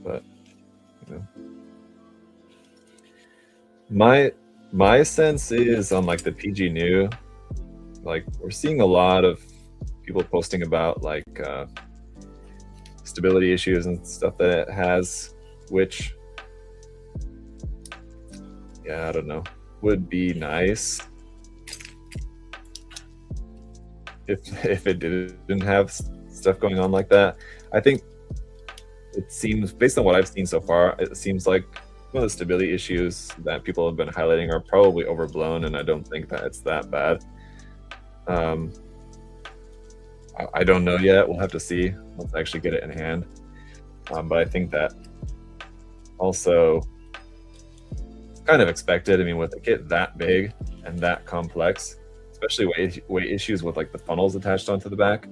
But you know, my sense is on like the PG New, like we're seeing a lot of people posting about like stability issues and stuff that it has, which I don't know, would be nice if it didn't have stuff going on like that. I think it seems, based on what I've seen so far, it seems like some of the stability issues that people have been highlighting are probably overblown, and I don't think that it's that bad. I don't know yet. We'll have to see once I actually get it in hand. But I think that also kind of expected. I mean, with a kit that big and that complex, especially weight issues with like the funnels attached onto the back,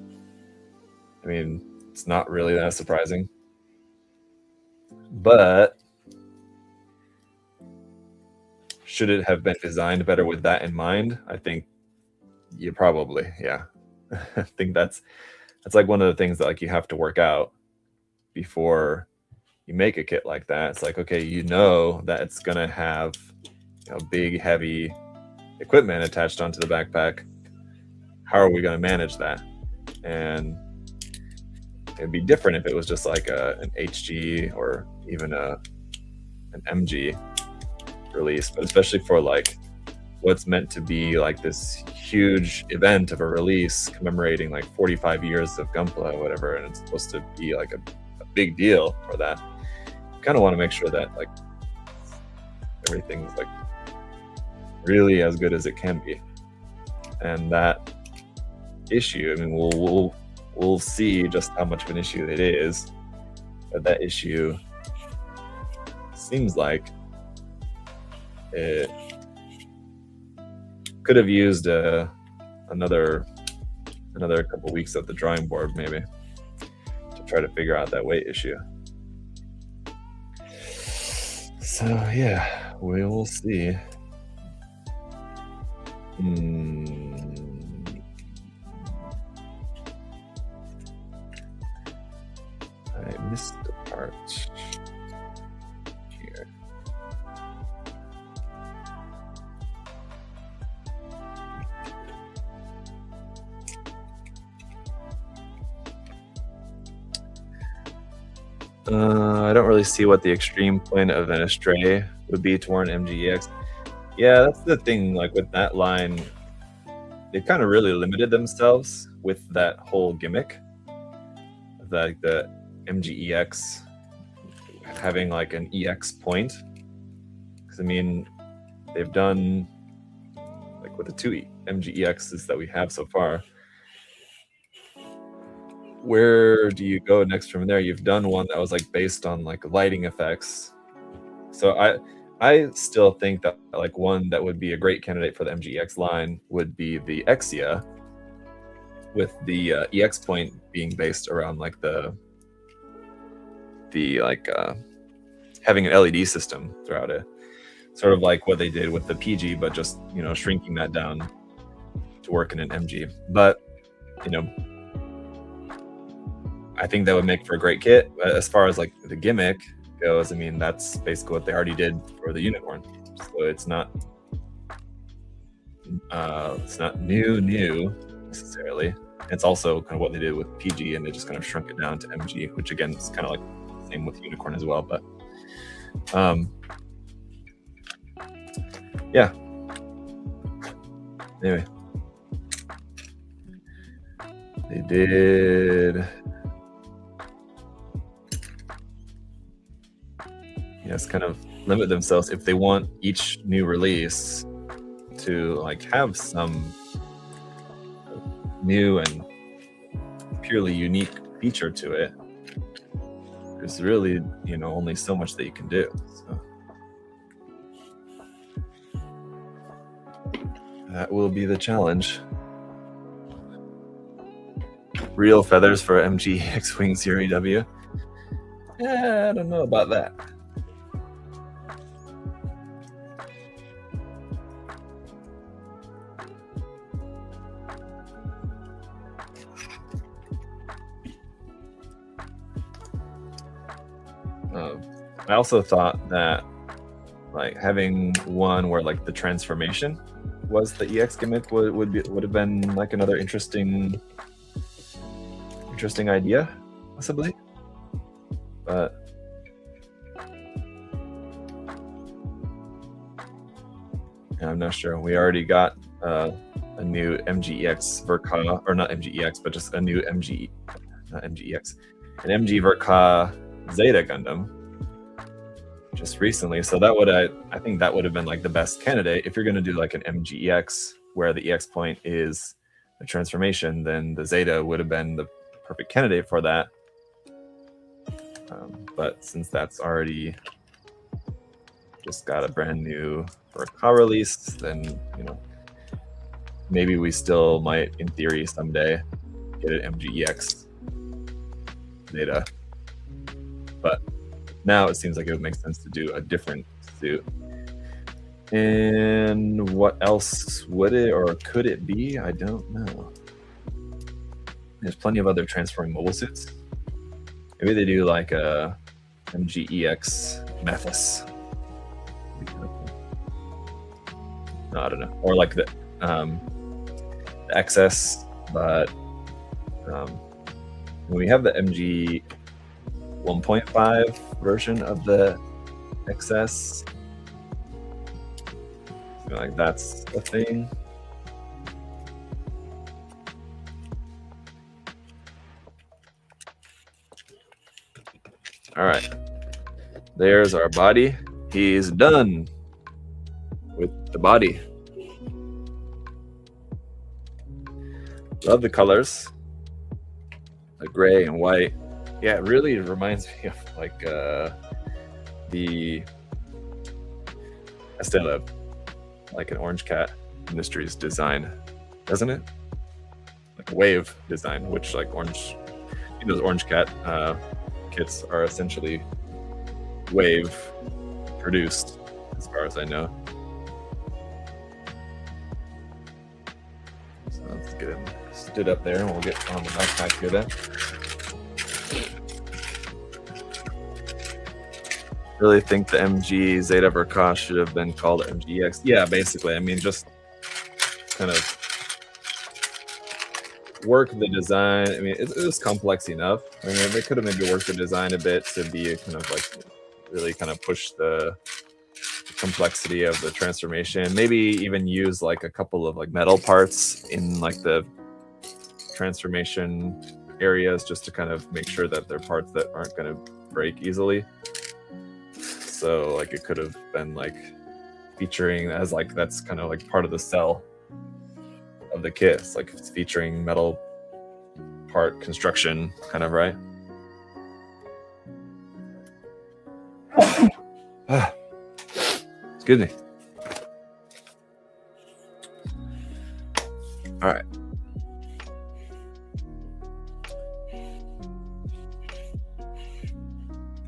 I mean, it's not really that surprising. But should it have been designed better with that in mind? I think you probably, I think that's like one of the things that like you have to work out before you make a kit like that. It's like, okay, you know that it's gonna have big heavy equipment attached onto the backpack. How are we gonna manage that? And it'd be different if it was just like an HG or even an MG release, but especially for like what's meant to be like this huge event of a release commemorating like 45 years of Gunpla or whatever, and it's supposed to be like a big deal for that. You kind of want to make sure that like everything's like really as good as it can be. And that issue, I mean, we'll see just how much of an issue it is, but that issue seems like it could have used another couple weeks at the drawing board, maybe, to try to figure out that weight issue. So yeah, we will see. I missed the part here. I don't really see what the extreme point of an Astray would be to warrant MGEX. Yeah, that's the thing. Like with that line, they kind of really limited themselves with that whole gimmick, like the MGEX having like an EX point. Because I mean, they've done like with the two MGEXs that we have so far. Where do you go next from there? You've done one that was like based on like lighting effects. So I still think that like one that would be a great candidate for the MGEX line would be the Exia, with the EX point being based around like the like having an LED system throughout it, sort of like what they did with the PG, but just, you know, shrinking that down to work in an MG. But, you know, I think that would make for a great kit. As far as like the gimmick goes, I mean, that's basically what they already did for the unicorn. So it's not new necessarily. It's also kind of what they did with PG, and they just kind of shrunk it down to MG, which again is kind of like the same with unicorn as well. But yeah. Anyway, they did. Yes, kind of limit themselves if they want each new release to like have some new and purely unique feature to it. There's really, you know, only so much that you can do. So that will be the challenge. Real feathers for MG X-Wing Series W. I don't know about that. I also thought that like having one where like the transformation was the EX gimmick would have been like another interesting idea, possibly. But yeah, I'm not sure. We already got a new MGEX Verka, or not MGEX, but just a new not MGEX, an MG Verka Zeta Gundam just recently. So that would I think that would have been like the best candidate. If you're going to do like an MGEX where the EX point is a transformation, then the Zeta would have been the perfect candidate for that. But since that's already just got a brand new Verka release, then, you know, maybe we still might, in theory, someday get an MGEX Zeta. But now it seems like it would make sense to do a different suit. And what else would it or could it be? I don't know. There's plenty of other transforming mobile suits. Maybe they do like a MGEX Mephis. No, I don't know. Or like the XS, but we have the MG 1.5 version of the XS. I feel like that's a thing. All right, there's our body. He's done. the body. Love the colors, the gray and white. Yeah, it really reminds me of like the Estella, like an Orange Cat Industries design, doesn't it? Like wave design, which like orange, those Orange Cat kits are essentially wave produced, as far as I know. So let's get him stood up there, and we'll get on the backpack here then. Really think the MG Zeta Verka should have been called MGX. Yeah, basically. I mean, just kind of work the design. I mean, it was complex enough. I mean, they could have maybe worked the design a bit to be kind of like really kind of push the complexity of the transformation. Maybe even use like a couple of like metal parts in like the transformation areas just to kind of make sure that they're parts that aren't going to break easily. So like it could have been like featuring as like that's kind of like part of the cell of the kit. It's like it's featuring metal part construction, kind of, right? Excuse me. All right.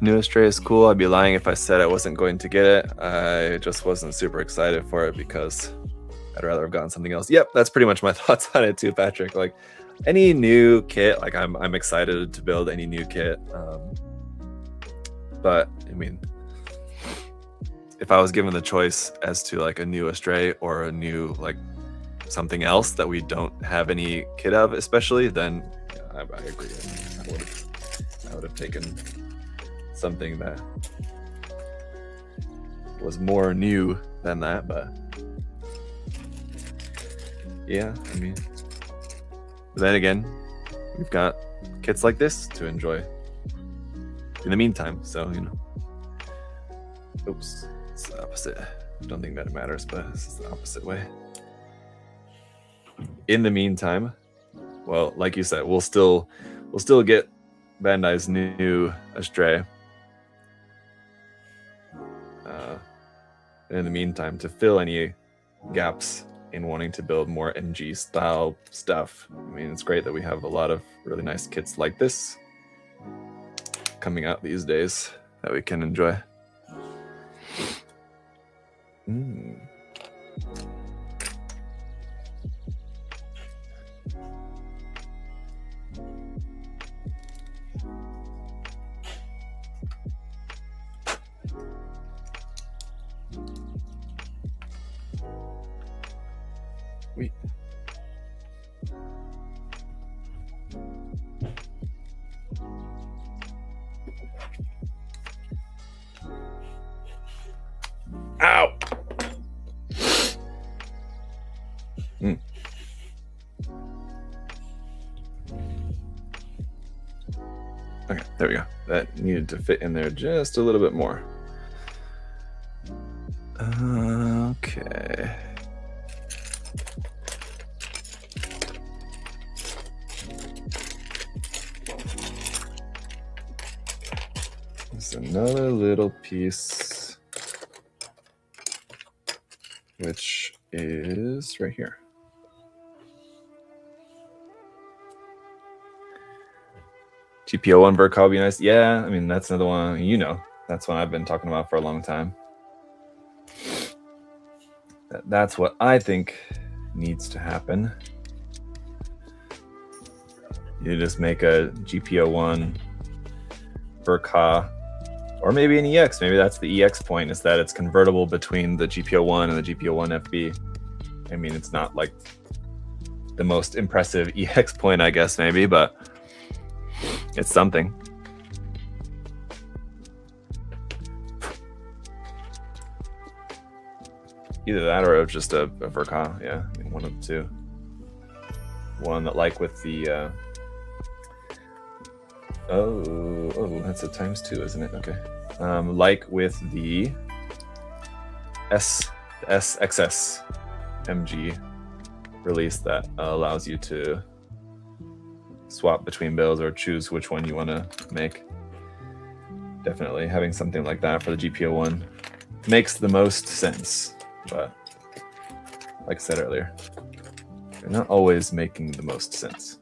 New Astray is cool. I'd be lying if I said I wasn't going to get it. I just wasn't super excited for it because I'd rather have gotten something else. Yep, that's pretty much my thoughts on it too, Patrick. Like any new kit, like I'm excited to build any new kit. But I mean, if I was given the choice as to like a new Astray or a new like something else that we don't have any kit of, especially, then yeah, I agree. I would have taken something that was more new than that, but yeah, I mean, then again, we've got kits like this to enjoy in the meantime, so you know. Oops, it's the opposite. I don't think that it matters, but this is the opposite way. In the meantime, well, like you said, we'll still get Bandai's new Astray. In the meantime, to fill any gaps in wanting to build more MG style stuff. I mean, it's great that we have a lot of really nice kits like this coming out these days that we can enjoy. Wait. Ow! Okay, there we go. That needed to fit in there just a little bit more. Okay. There's another little piece, which is right here. GPO1 Verka would be nice. Yeah, I mean, that's another one, you know, that's one I've been talking about for a long time. That's what I think needs to happen. You just make a GPO1 Verka, or maybe an EX. Maybe that's the EX point, is that it's convertible between the GPO1 and the GPO1 FB. I mean, it's not like the most impressive EX point, I guess, maybe, but it's something. Either that or just a Verka, yeah, I mean, one of the two. One that, like, with the oh, that's a ×2, isn't it? Okay. Like with the S SXS MG release that allows you to swap between builds or choose which one you want to make. Definitely having something like that for the GPO one makes the most sense, but like I said earlier, they're not always making the most sense.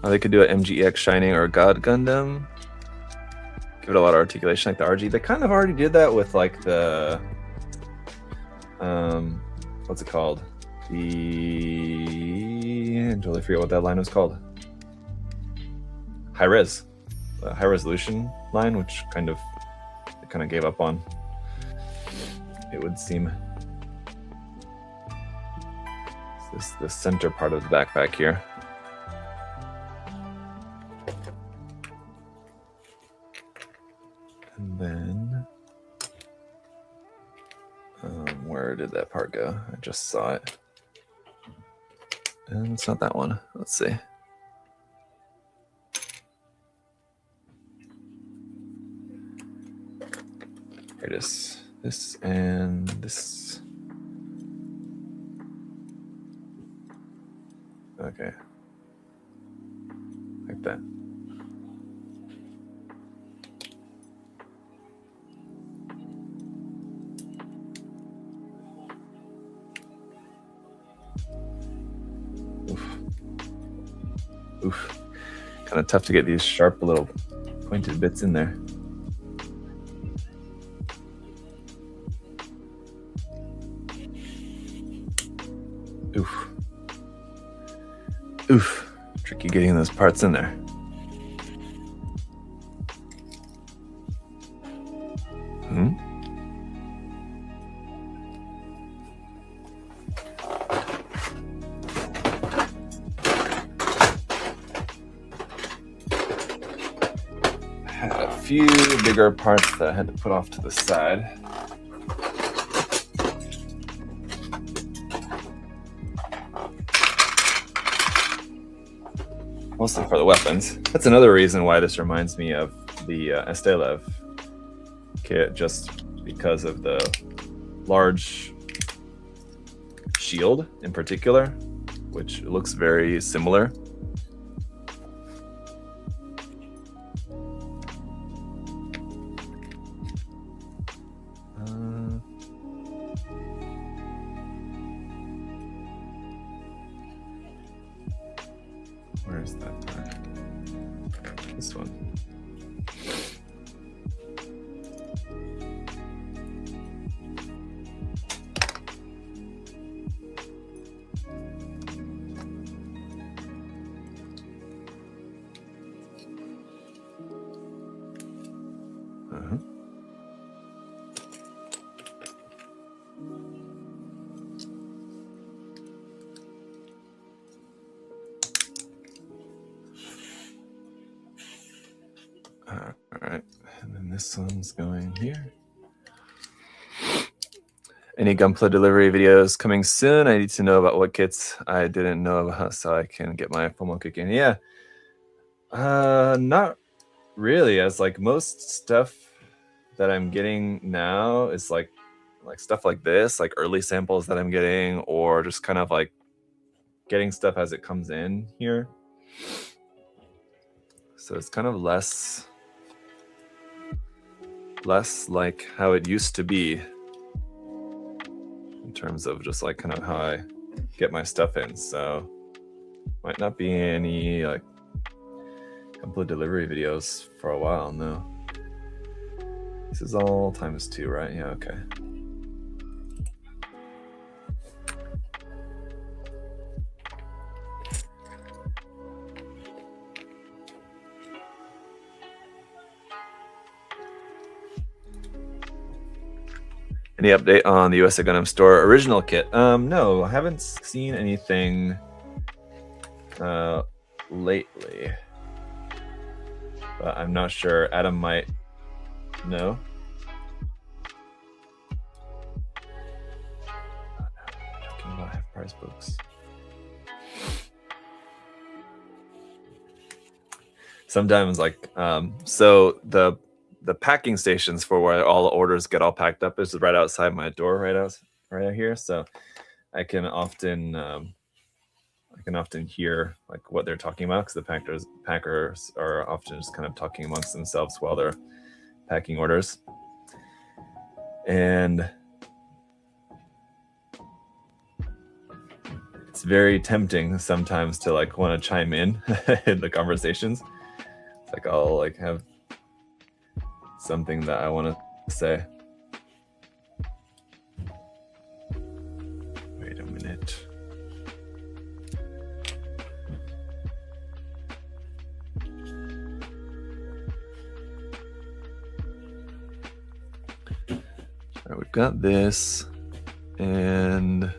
They could do an MGX Shining or God Gundam. Give it a lot of articulation like the RG. They kind of already did that with like the what's it called? I totally forget what that line was called. High resolution line, which they kind of gave up on, it would seem. This is the center part of the backpack here. And then, where did that part go? I just saw it. And it's not that one. Let's see. Here it is. This and this. Okay. Like that. Oof. Kind of tough to get these sharp little pointed bits in there. Oof. Oof. Tricky getting those parts in there. Few bigger parts that I had to put off to the side. Mostly for the weapons. That's another reason why this reminds me of the Estelev kit, just because of the large shield in particular, which looks very similar. Where's that part? This one. Alright, and then this one's going here. Any Gunpla delivery videos coming soon? I need to know about what kits I didn't know about so I can get my FOMO kick in. Yeah. Not really, as like most stuff that I'm getting now is like stuff like this, like early samples that I'm getting, or just kind of like getting stuff as it comes in here. So it's kind of less like how it used to be in terms of just like kind of how I get my stuff in. So might not be any like complete delivery videos for a while. No, this is all ×2, right? Yeah, okay. Any update on the USA Gundam Store original kit? No, I haven't seen anything lately. But I'm not sure. Adam might know. price books. Sometimes like so the packing stations for where all the orders get all packed up is right outside my door, right out here. So I can often hear like what they're talking about, because the packers are often just kind of talking amongst themselves while they're packing orders. And it's very tempting sometimes to like want to chime in the conversations. It's like I'll like have something that I want to say. Wait a minute. All right, we've got this, and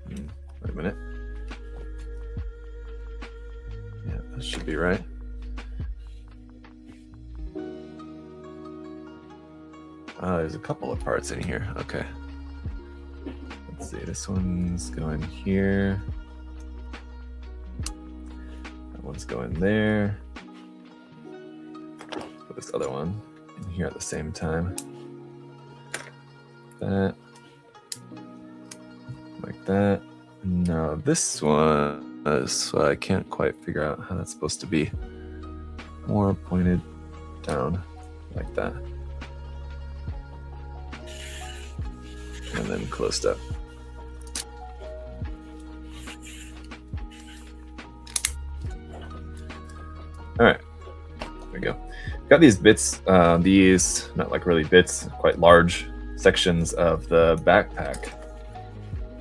wait a minute. Yeah, that should be right. There's a couple of parts in here. Okay. Let's see. This one's going here. That one's going there. Put this other one in here at the same time. That. Like that. No, this one is, I can't quite figure out how that's supposed to be. More pointed down like that. And then closed up. All right, there we go. Got these bits, these, not like really bits, quite large sections of the backpack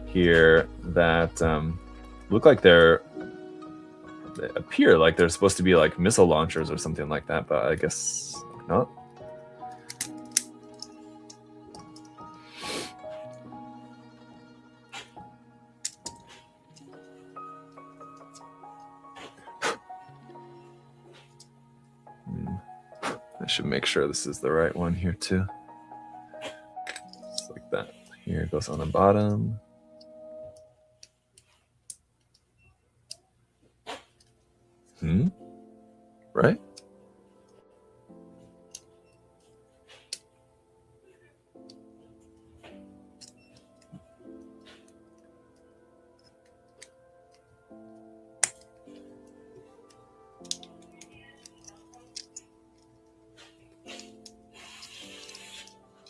here that look like they appear like they're supposed to be like missile launchers or something like that, but I guess not. I should make sure this is the right one here too. Just like that. Here it goes on the bottom. Right?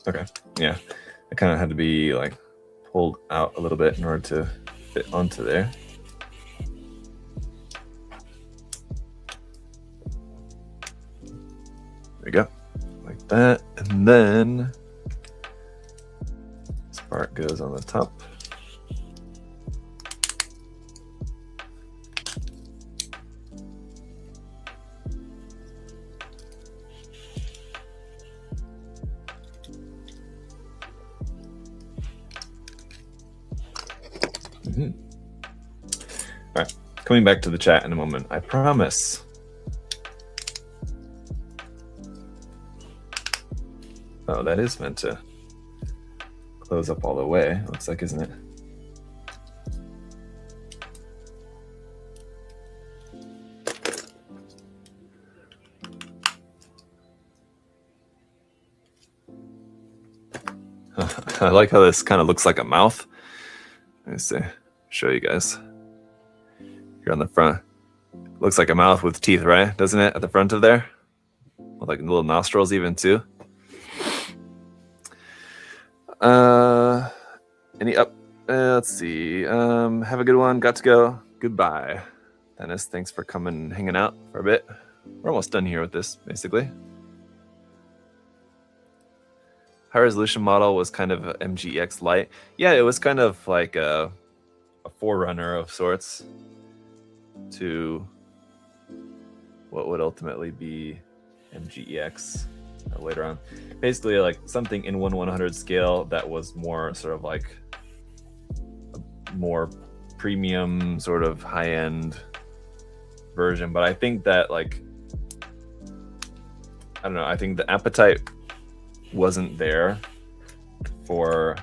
Okay, yeah, I kind of had to be like pulled out a little bit in order to fit onto there. There we go, like that, and then this part goes on the top. All right, coming back to the chat in a moment, I promise. Oh, that is meant to close up all the way, looks like, isn't it? I like how this kind of looks like a mouth. Let me see, show you guys. Here on the front, looks like a mouth with teeth, right? Doesn't it? At the front of there, with like little nostrils even too. Any up? Let's see. Have a good one. Got to go. Goodbye, Dennis. Thanks for coming and hanging out for a bit. We're almost done here with this, basically. High resolution model was kind of MGX light. Yeah, it was kind of like a forerunner of sorts to what would ultimately be MGEX later on. Basically, like something in 1/100 scale that was more sort of like a more premium, sort of high-end version. But I think that, like, I don't know, I think the appetite wasn't there for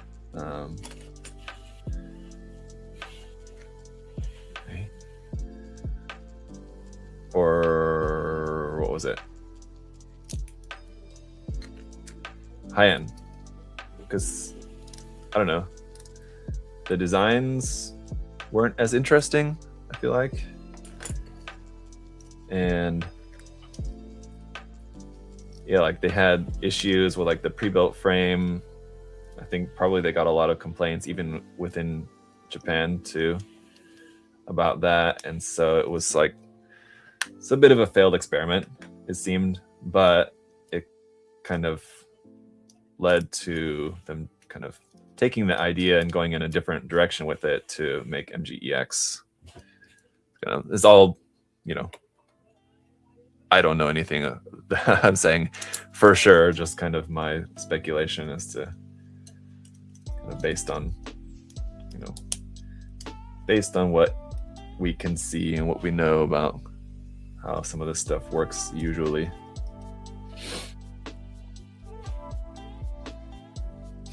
what was it? High end, because I don't know, the designs weren't as interesting, I feel like, and yeah, like they had issues with like the pre-built frame. I think probably they got a lot of complaints even within Japan too about that, and so it was like it's a bit of a failed experiment, it seemed, but it kind of led to them kind of taking the idea and going in a different direction with it to make MGEX. It's all, you know, I don't know anything I'm saying for sure, just kind of my speculation as to kind of based on, you know, based on what we can see and what we know about how some of this stuff works usually.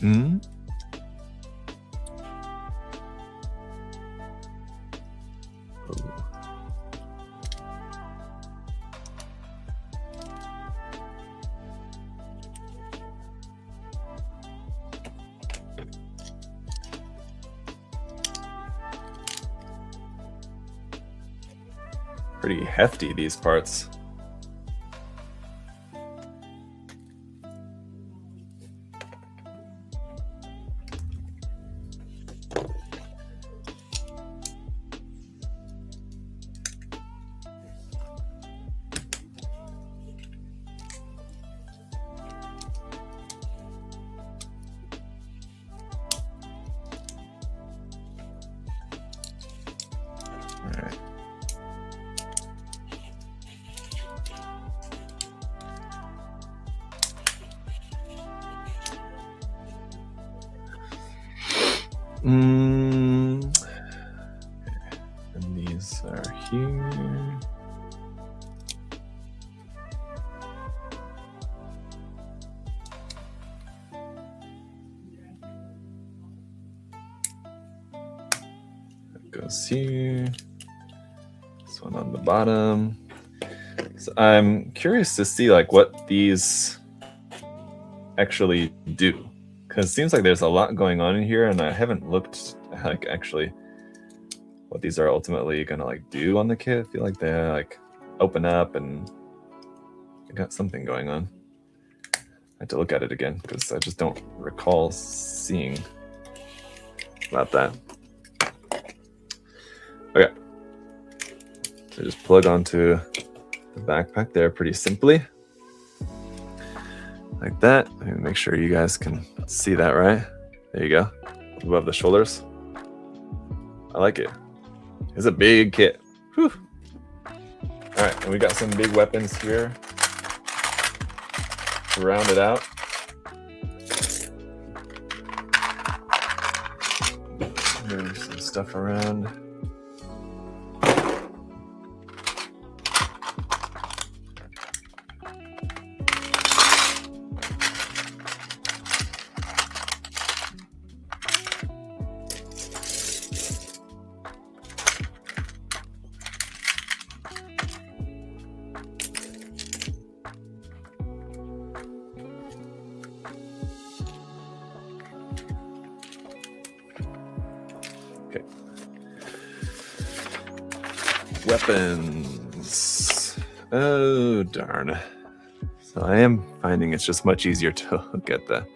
Hmm? Pretty hefty, these parts. And these are here. That goes here. This one on the bottom. So I'm curious to see like what these actually do, because it seems like there's a lot going on in here, and I haven't looked like actually what these are ultimately gonna like do on the kit. I feel like they like open up and they got something going on. I have to look at it again because I just don't recall seeing about that. Okay, so just plug onto the backpack there pretty simply. Like that. Let me make sure you guys can see that right. There you go. Above the shoulders. I like it. It's a big kit. Whew. All right, and we got some big weapons here to round it out. Move some stuff around. Weapons. Oh, darn. So I am finding it's just much easier to look at the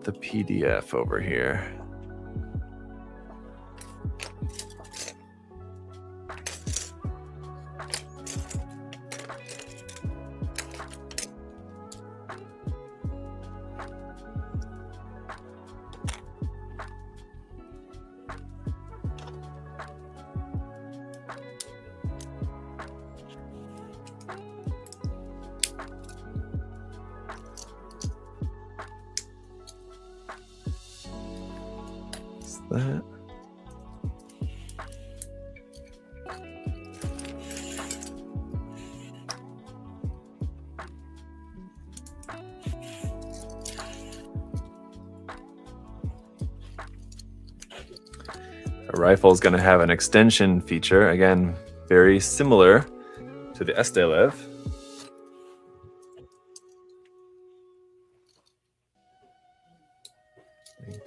PDF over here. That. rifle is going to have an extension feature, again, very similar to the Estelev.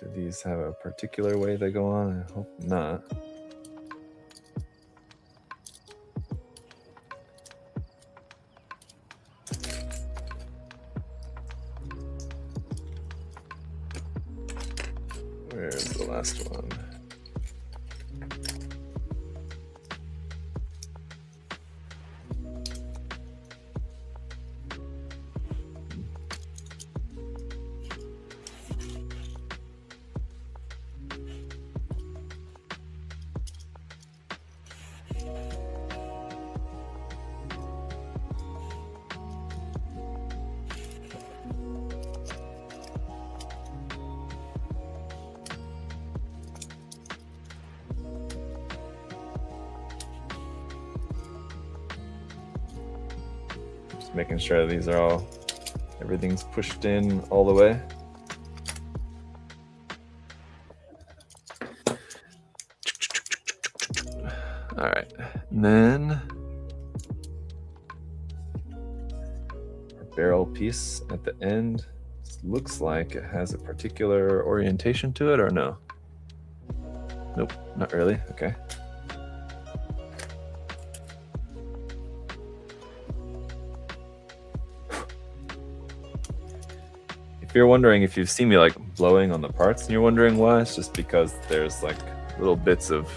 Do these have a particular way they go on? I hope not. Where's the last one? Making sure these are all, everything's pushed in all the way. All right, and then our barrel piece at the end. This looks like it has a particular orientation to it, or no? Nope, not really. Okay. If you're wondering, if you've seen me like blowing on the parts and you're wondering why, it's just because there's like little bits of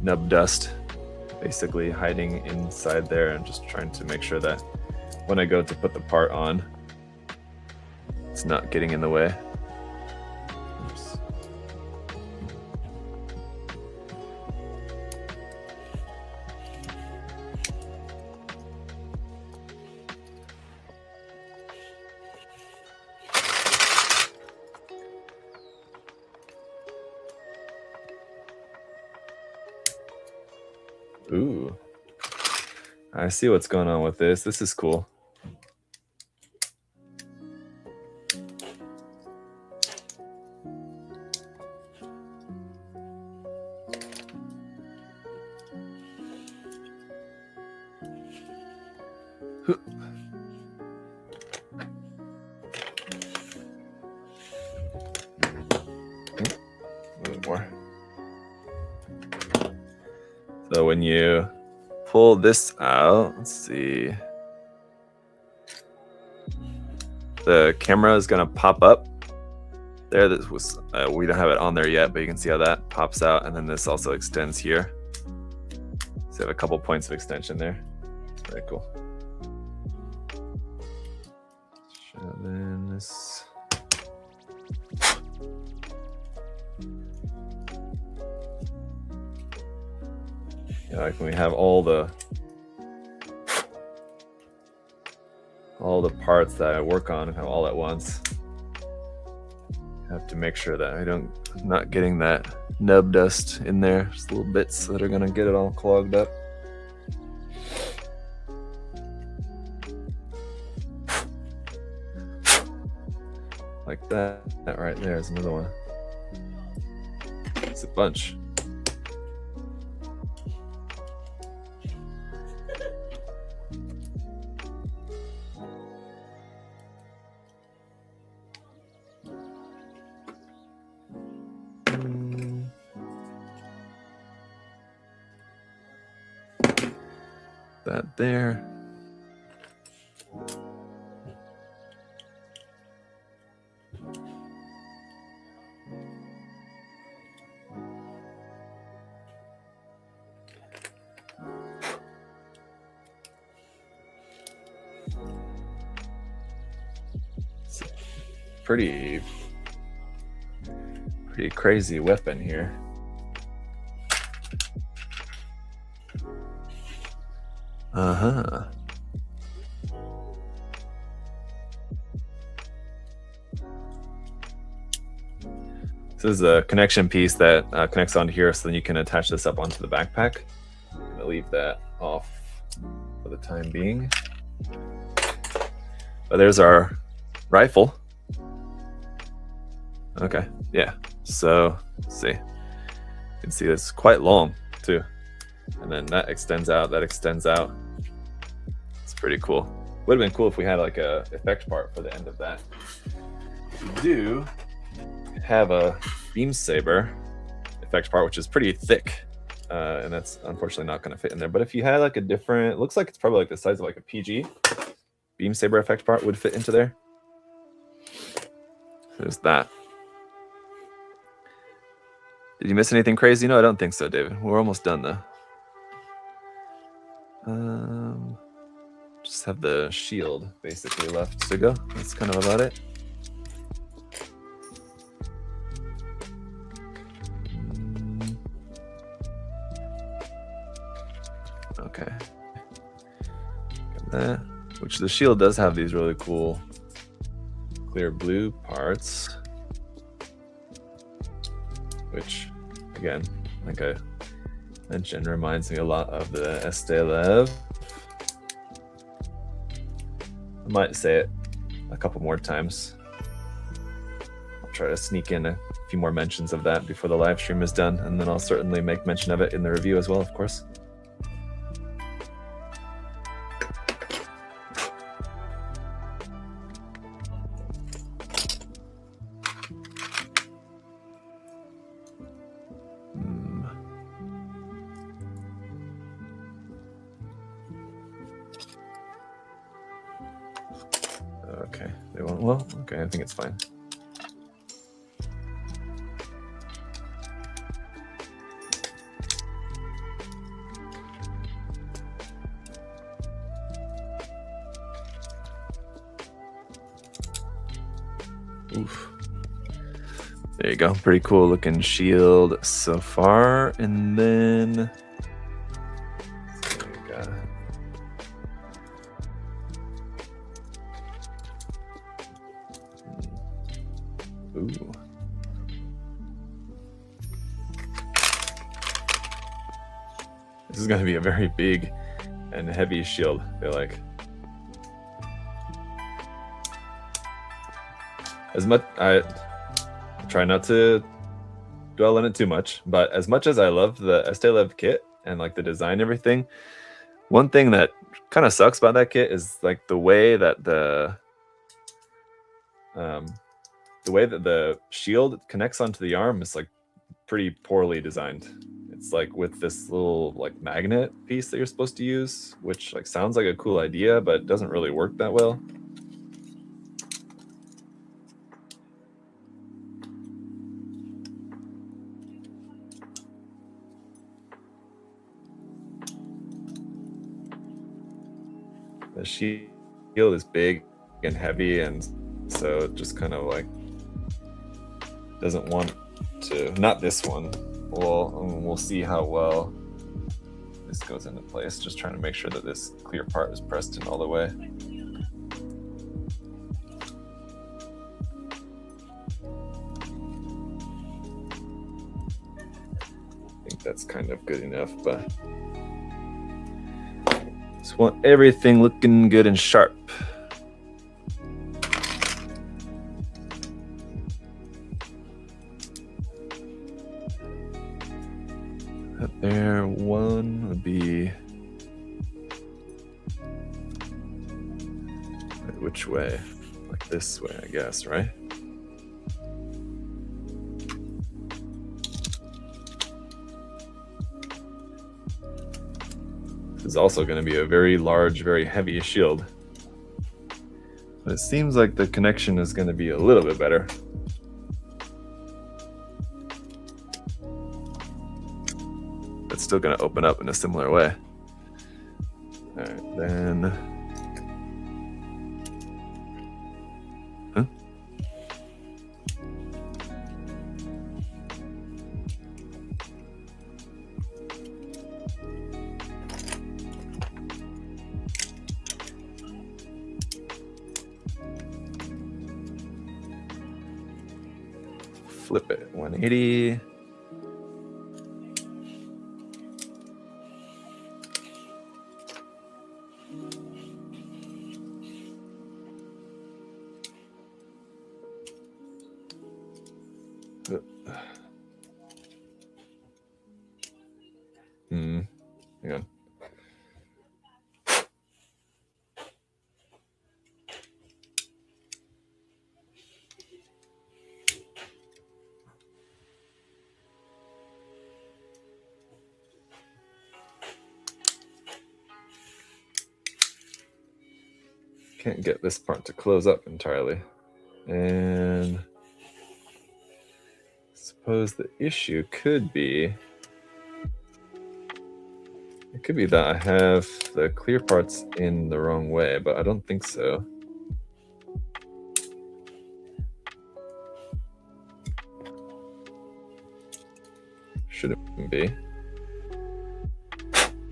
nub dust basically hiding inside there, and just trying to make sure that when I go to put the part on, it's not getting in the way. Oops. Ooh, I see what's going on with this. This is cool. A little more. So when you pull this out, let's see, the camera is going to pop up there. This was we don't have it on there yet, but you can see how that pops out, and then this also extends here. So you have a couple points of extension there. Very cool. And then this. Yeah, like when we have all the parts that I work on kind of all at once, I have to make sure that I'm not getting that nub dust in there. Just little bits that are gonna get it all clogged up. Like that. That right there is another one. It's a bunch. That there. It's a pretty crazy weapon here. Uh-huh. This is a connection piece that connects onto here, so then you can attach this up onto the backpack. I'm gonna leave that off for the time being. But there's our rifle. Okay, yeah. So let's see. can see it's quite long too. And then that extends out, that extends out. It's pretty cool. Would have been cool if we had like a effect part for the end of that. We do have a beam saber effect part, which is pretty thick. And that's unfortunately not going to fit in there. But if you had like a different, looks like it's probably like the size of like a PG beam saber effect part would fit into there. There's that. Did you miss anything crazy? No, I don't think so, David. We're almost done though. Just have the shield basically left to go. That's kind of about it. Okay. Got that. Which the shield does have these really cool clear blue parts. Which, again, like I mentioned, reminds me a lot of the Estelev. I might say it a couple more times. I'll try to sneak in a few more mentions of that before the live stream is done, and then I'll certainly make mention of it in the review as well, of course. Okay, they won't. Well, okay, I think it's fine. Oof. There you go. Pretty cool looking shield so far. And then ooh. This is going to be a very big and heavy shield, I feel like. As much, I try not to dwell on it too much, but as much as I love the Estelev kit and like the design and everything, one thing that kind of sucks about that kit is like the way that the shield connects onto the arm is like pretty poorly designed. It's like with this little like magnet piece that you're supposed to use, which like sounds like a cool idea, but doesn't really work that well. The shield is big and heavy, and so it just kind of like doesn't want to. Not this one. We'll see how well this goes into place. Just trying to make sure that this clear part is pressed in all the way. I think that's kind of good enough, but just want everything looking good and sharp. There, one would be which way? Like this way, I guess, right? This is also going to be a very large, very heavy shield. But it seems like the connection is going to be a little bit better. It's still going to open up in a similar way. All right, then. Huh? Flip it 180. Hang on. Can't get this part to close up entirely. And I suppose the issue could be, it could be that I have the clear parts in the wrong way, but I don't think so. Shouldn't be.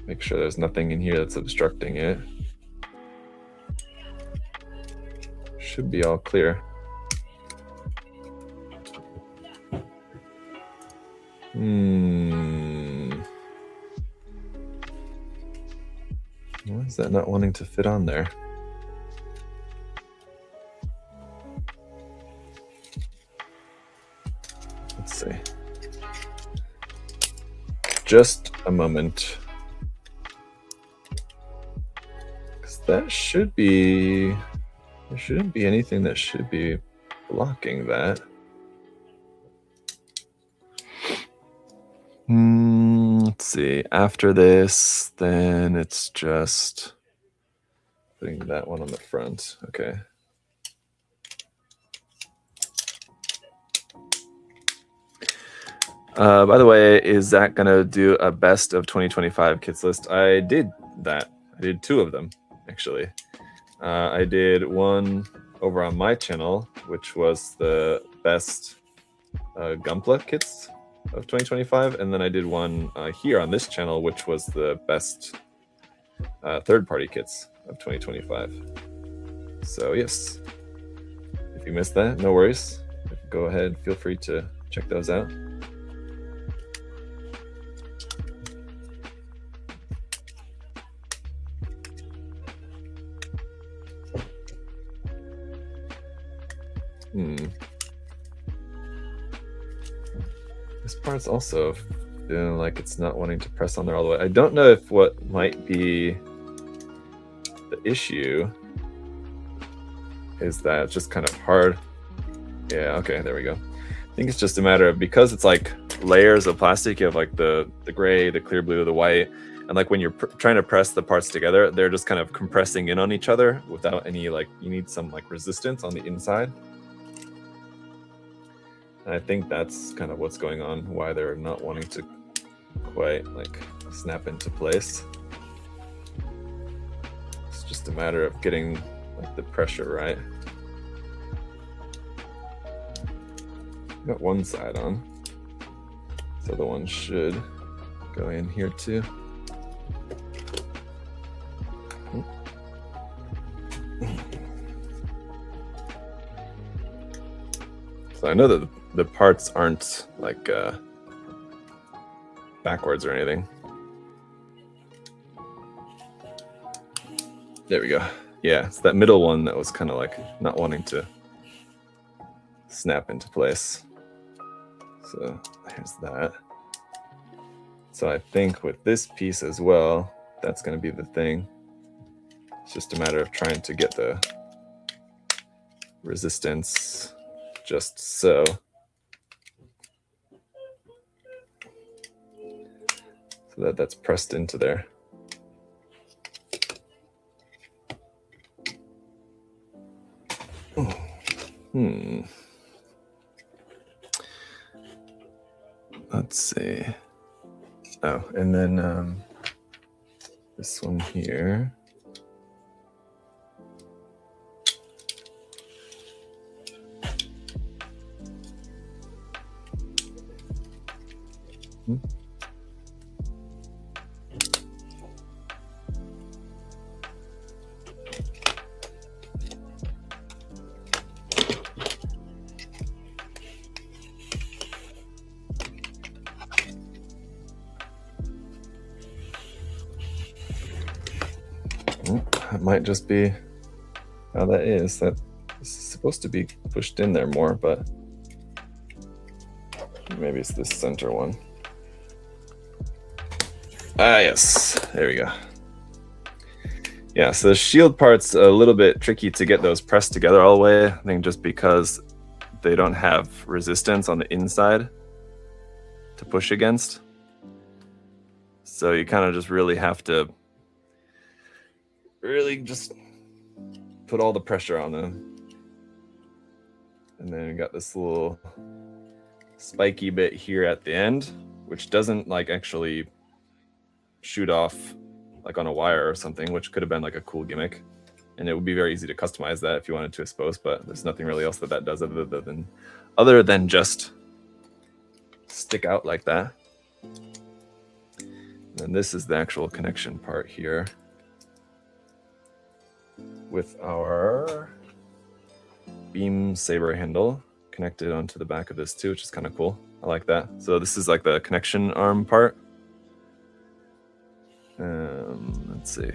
Make sure there's nothing in here that's obstructing it. Should be all clear. Why is that not wanting to fit on there? Let's see. Just a moment. Because that should be, there shouldn't be anything that should be blocking that. Let's see. After this, then it's just putting that one on the front. Okay. By the way, is Zach gonna do a best of 2025 kits list? I did that. I did 2 of them, actually. I did one over on my channel, which was the best Gunpla kits of 2025, and then I did one here on this channel, which was the best third-party kits of 2025. So yes, if you missed that, no worries. Go ahead, feel free to check those out. This part's also feeling like it's not wanting to press on there all the way. I don't know if what might be the issue is that it's just kind of hard. Yeah, okay, there we go. I think it's just a matter of, because it's like layers of plastic, you have like the gray, the clear blue, the white, and like when you're trying to press the parts together, they're just kind of compressing in on each other without any, like, you need some like resistance on the inside. And I think that's kind of what's going on, why they're not wanting to quite like snap into place. It's just a matter of getting like the pressure right. Got one side on, so the one should go in here too. So I know that the parts aren't like backwards or anything. There we go. Yeah, it's that middle one that was kind of like not wanting to snap into place. So there's that. So I think with this piece as well, that's going to be the thing. It's just a matter of trying to get the resistance just so. So that's pressed into there. Let's see. Oh, and then this one here. That might just be how that is. That this is supposed to be pushed in there more, but maybe it's this center one. Yes, there we go. Yeah, so the shield part's a little bit tricky to get those pressed together all the way. I think just because they don't have resistance on the inside to push against. So you kind of just really have to just put all the pressure on them. And then we got this little spiky bit here at the end, which doesn't like actually shoot off like on a wire or something, which could have been like a cool gimmick. And it would be very easy to customize that if you wanted to, I suppose, but there's nothing really else that does other than just stick out like that. And this is the actual connection part here with our beam saber handle connected onto the back of this too, which is kind of cool. I like that. So this is like the connection arm part. Let's see.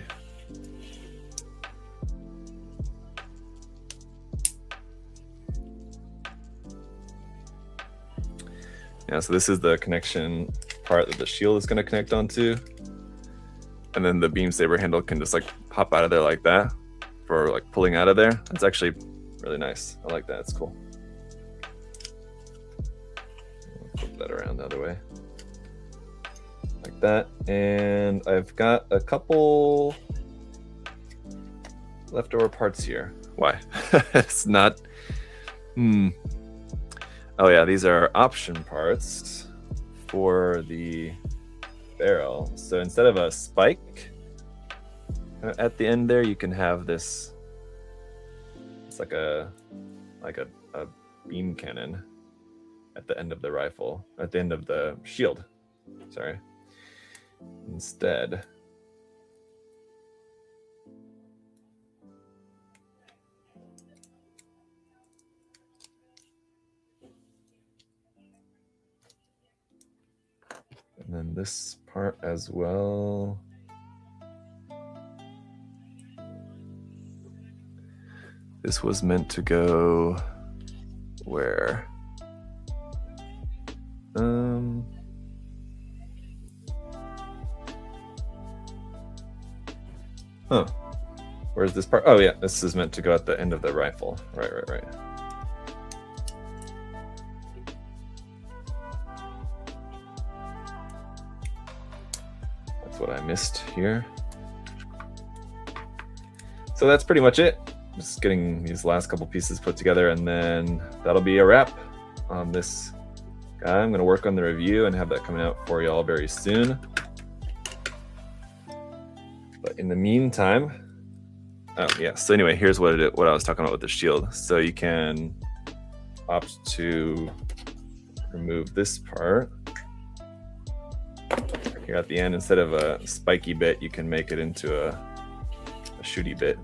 Yeah, so this is the connection part that the shield is going to connect onto. And then the beam saber handle can just like pop out of there like that for like pulling out of there. That's actually really nice. I like that. It's cool. Flip that around the other way. Like that. And I've got a couple leftover parts here. Why? It's not... Oh yeah, these are option parts for the barrel. So instead of a spike at the end there, you can have this. It's like a beam cannon at the end of the rifle, at the end of the shield. Sorry. Instead. And then this part as well. This was meant to go where? Huh. Where's this part? Oh yeah, this is meant to go at the end of the rifle. Right. What I missed here. So that's pretty much it. Just getting these last couple pieces put together, and then that'll be a wrap on this guy. I'm going to work on the review and have that coming out for y'all very soon. But in the meantime, oh yeah, so anyway, here's what I was talking about with the shield. So you can opt to remove this part. Here at the end, instead of a spiky bit, you can make it into a shooty bit.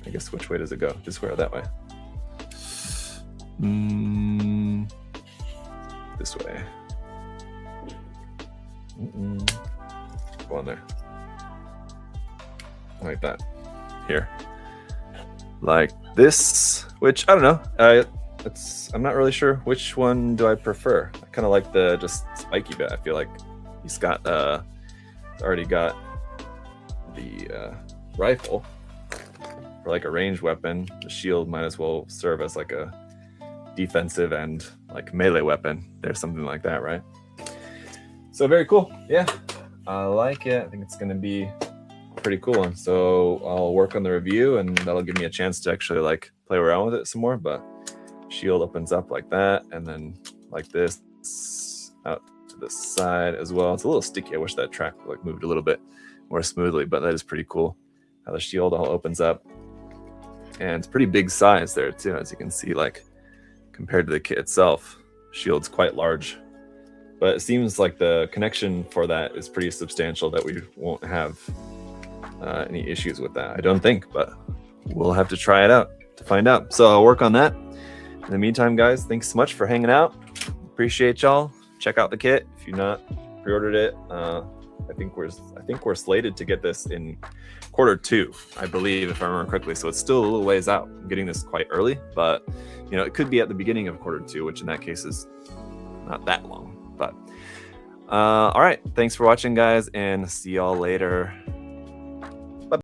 I guess which way does it go? This way or that way? This way. Go on there. Like that. Here. Like this, which I don't know. I'm not really sure which one do I prefer. I kind of like the just spiky bit. I feel like he's got already got the rifle for like a ranged weapon. The shield might as well serve as like a defensive and like melee weapon. There's something like that, right? So very cool. Yeah, I like it. I think it's gonna be a pretty cool one. So I'll work on the review, and that'll give me a chance to actually like play around with it some more. But shield opens up like that, and then like this out to the side as well. It's a little sticky. I wish that track like moved a little bit more smoothly, but that is pretty cool how the shield all opens up. And it's pretty big size there too, as you can see, like compared to the kit itself. Shield's quite large, but it seems like the connection for that is pretty substantial, that we won't have any issues with that, I don't think, but we'll have to try it out to find out. So I'll work on that. In the meantime, guys, thanks so much for hanging out. Appreciate y'all. Check out the kit if you've not pre-ordered it. I think we're slated to get this in Q2, I believe, if I remember correctly. So it's still a little ways out. I'm getting this quite early, but you know, it could be at the beginning of Q2, which in that case is not that long. But All right, thanks for watching, guys, and see y'all later.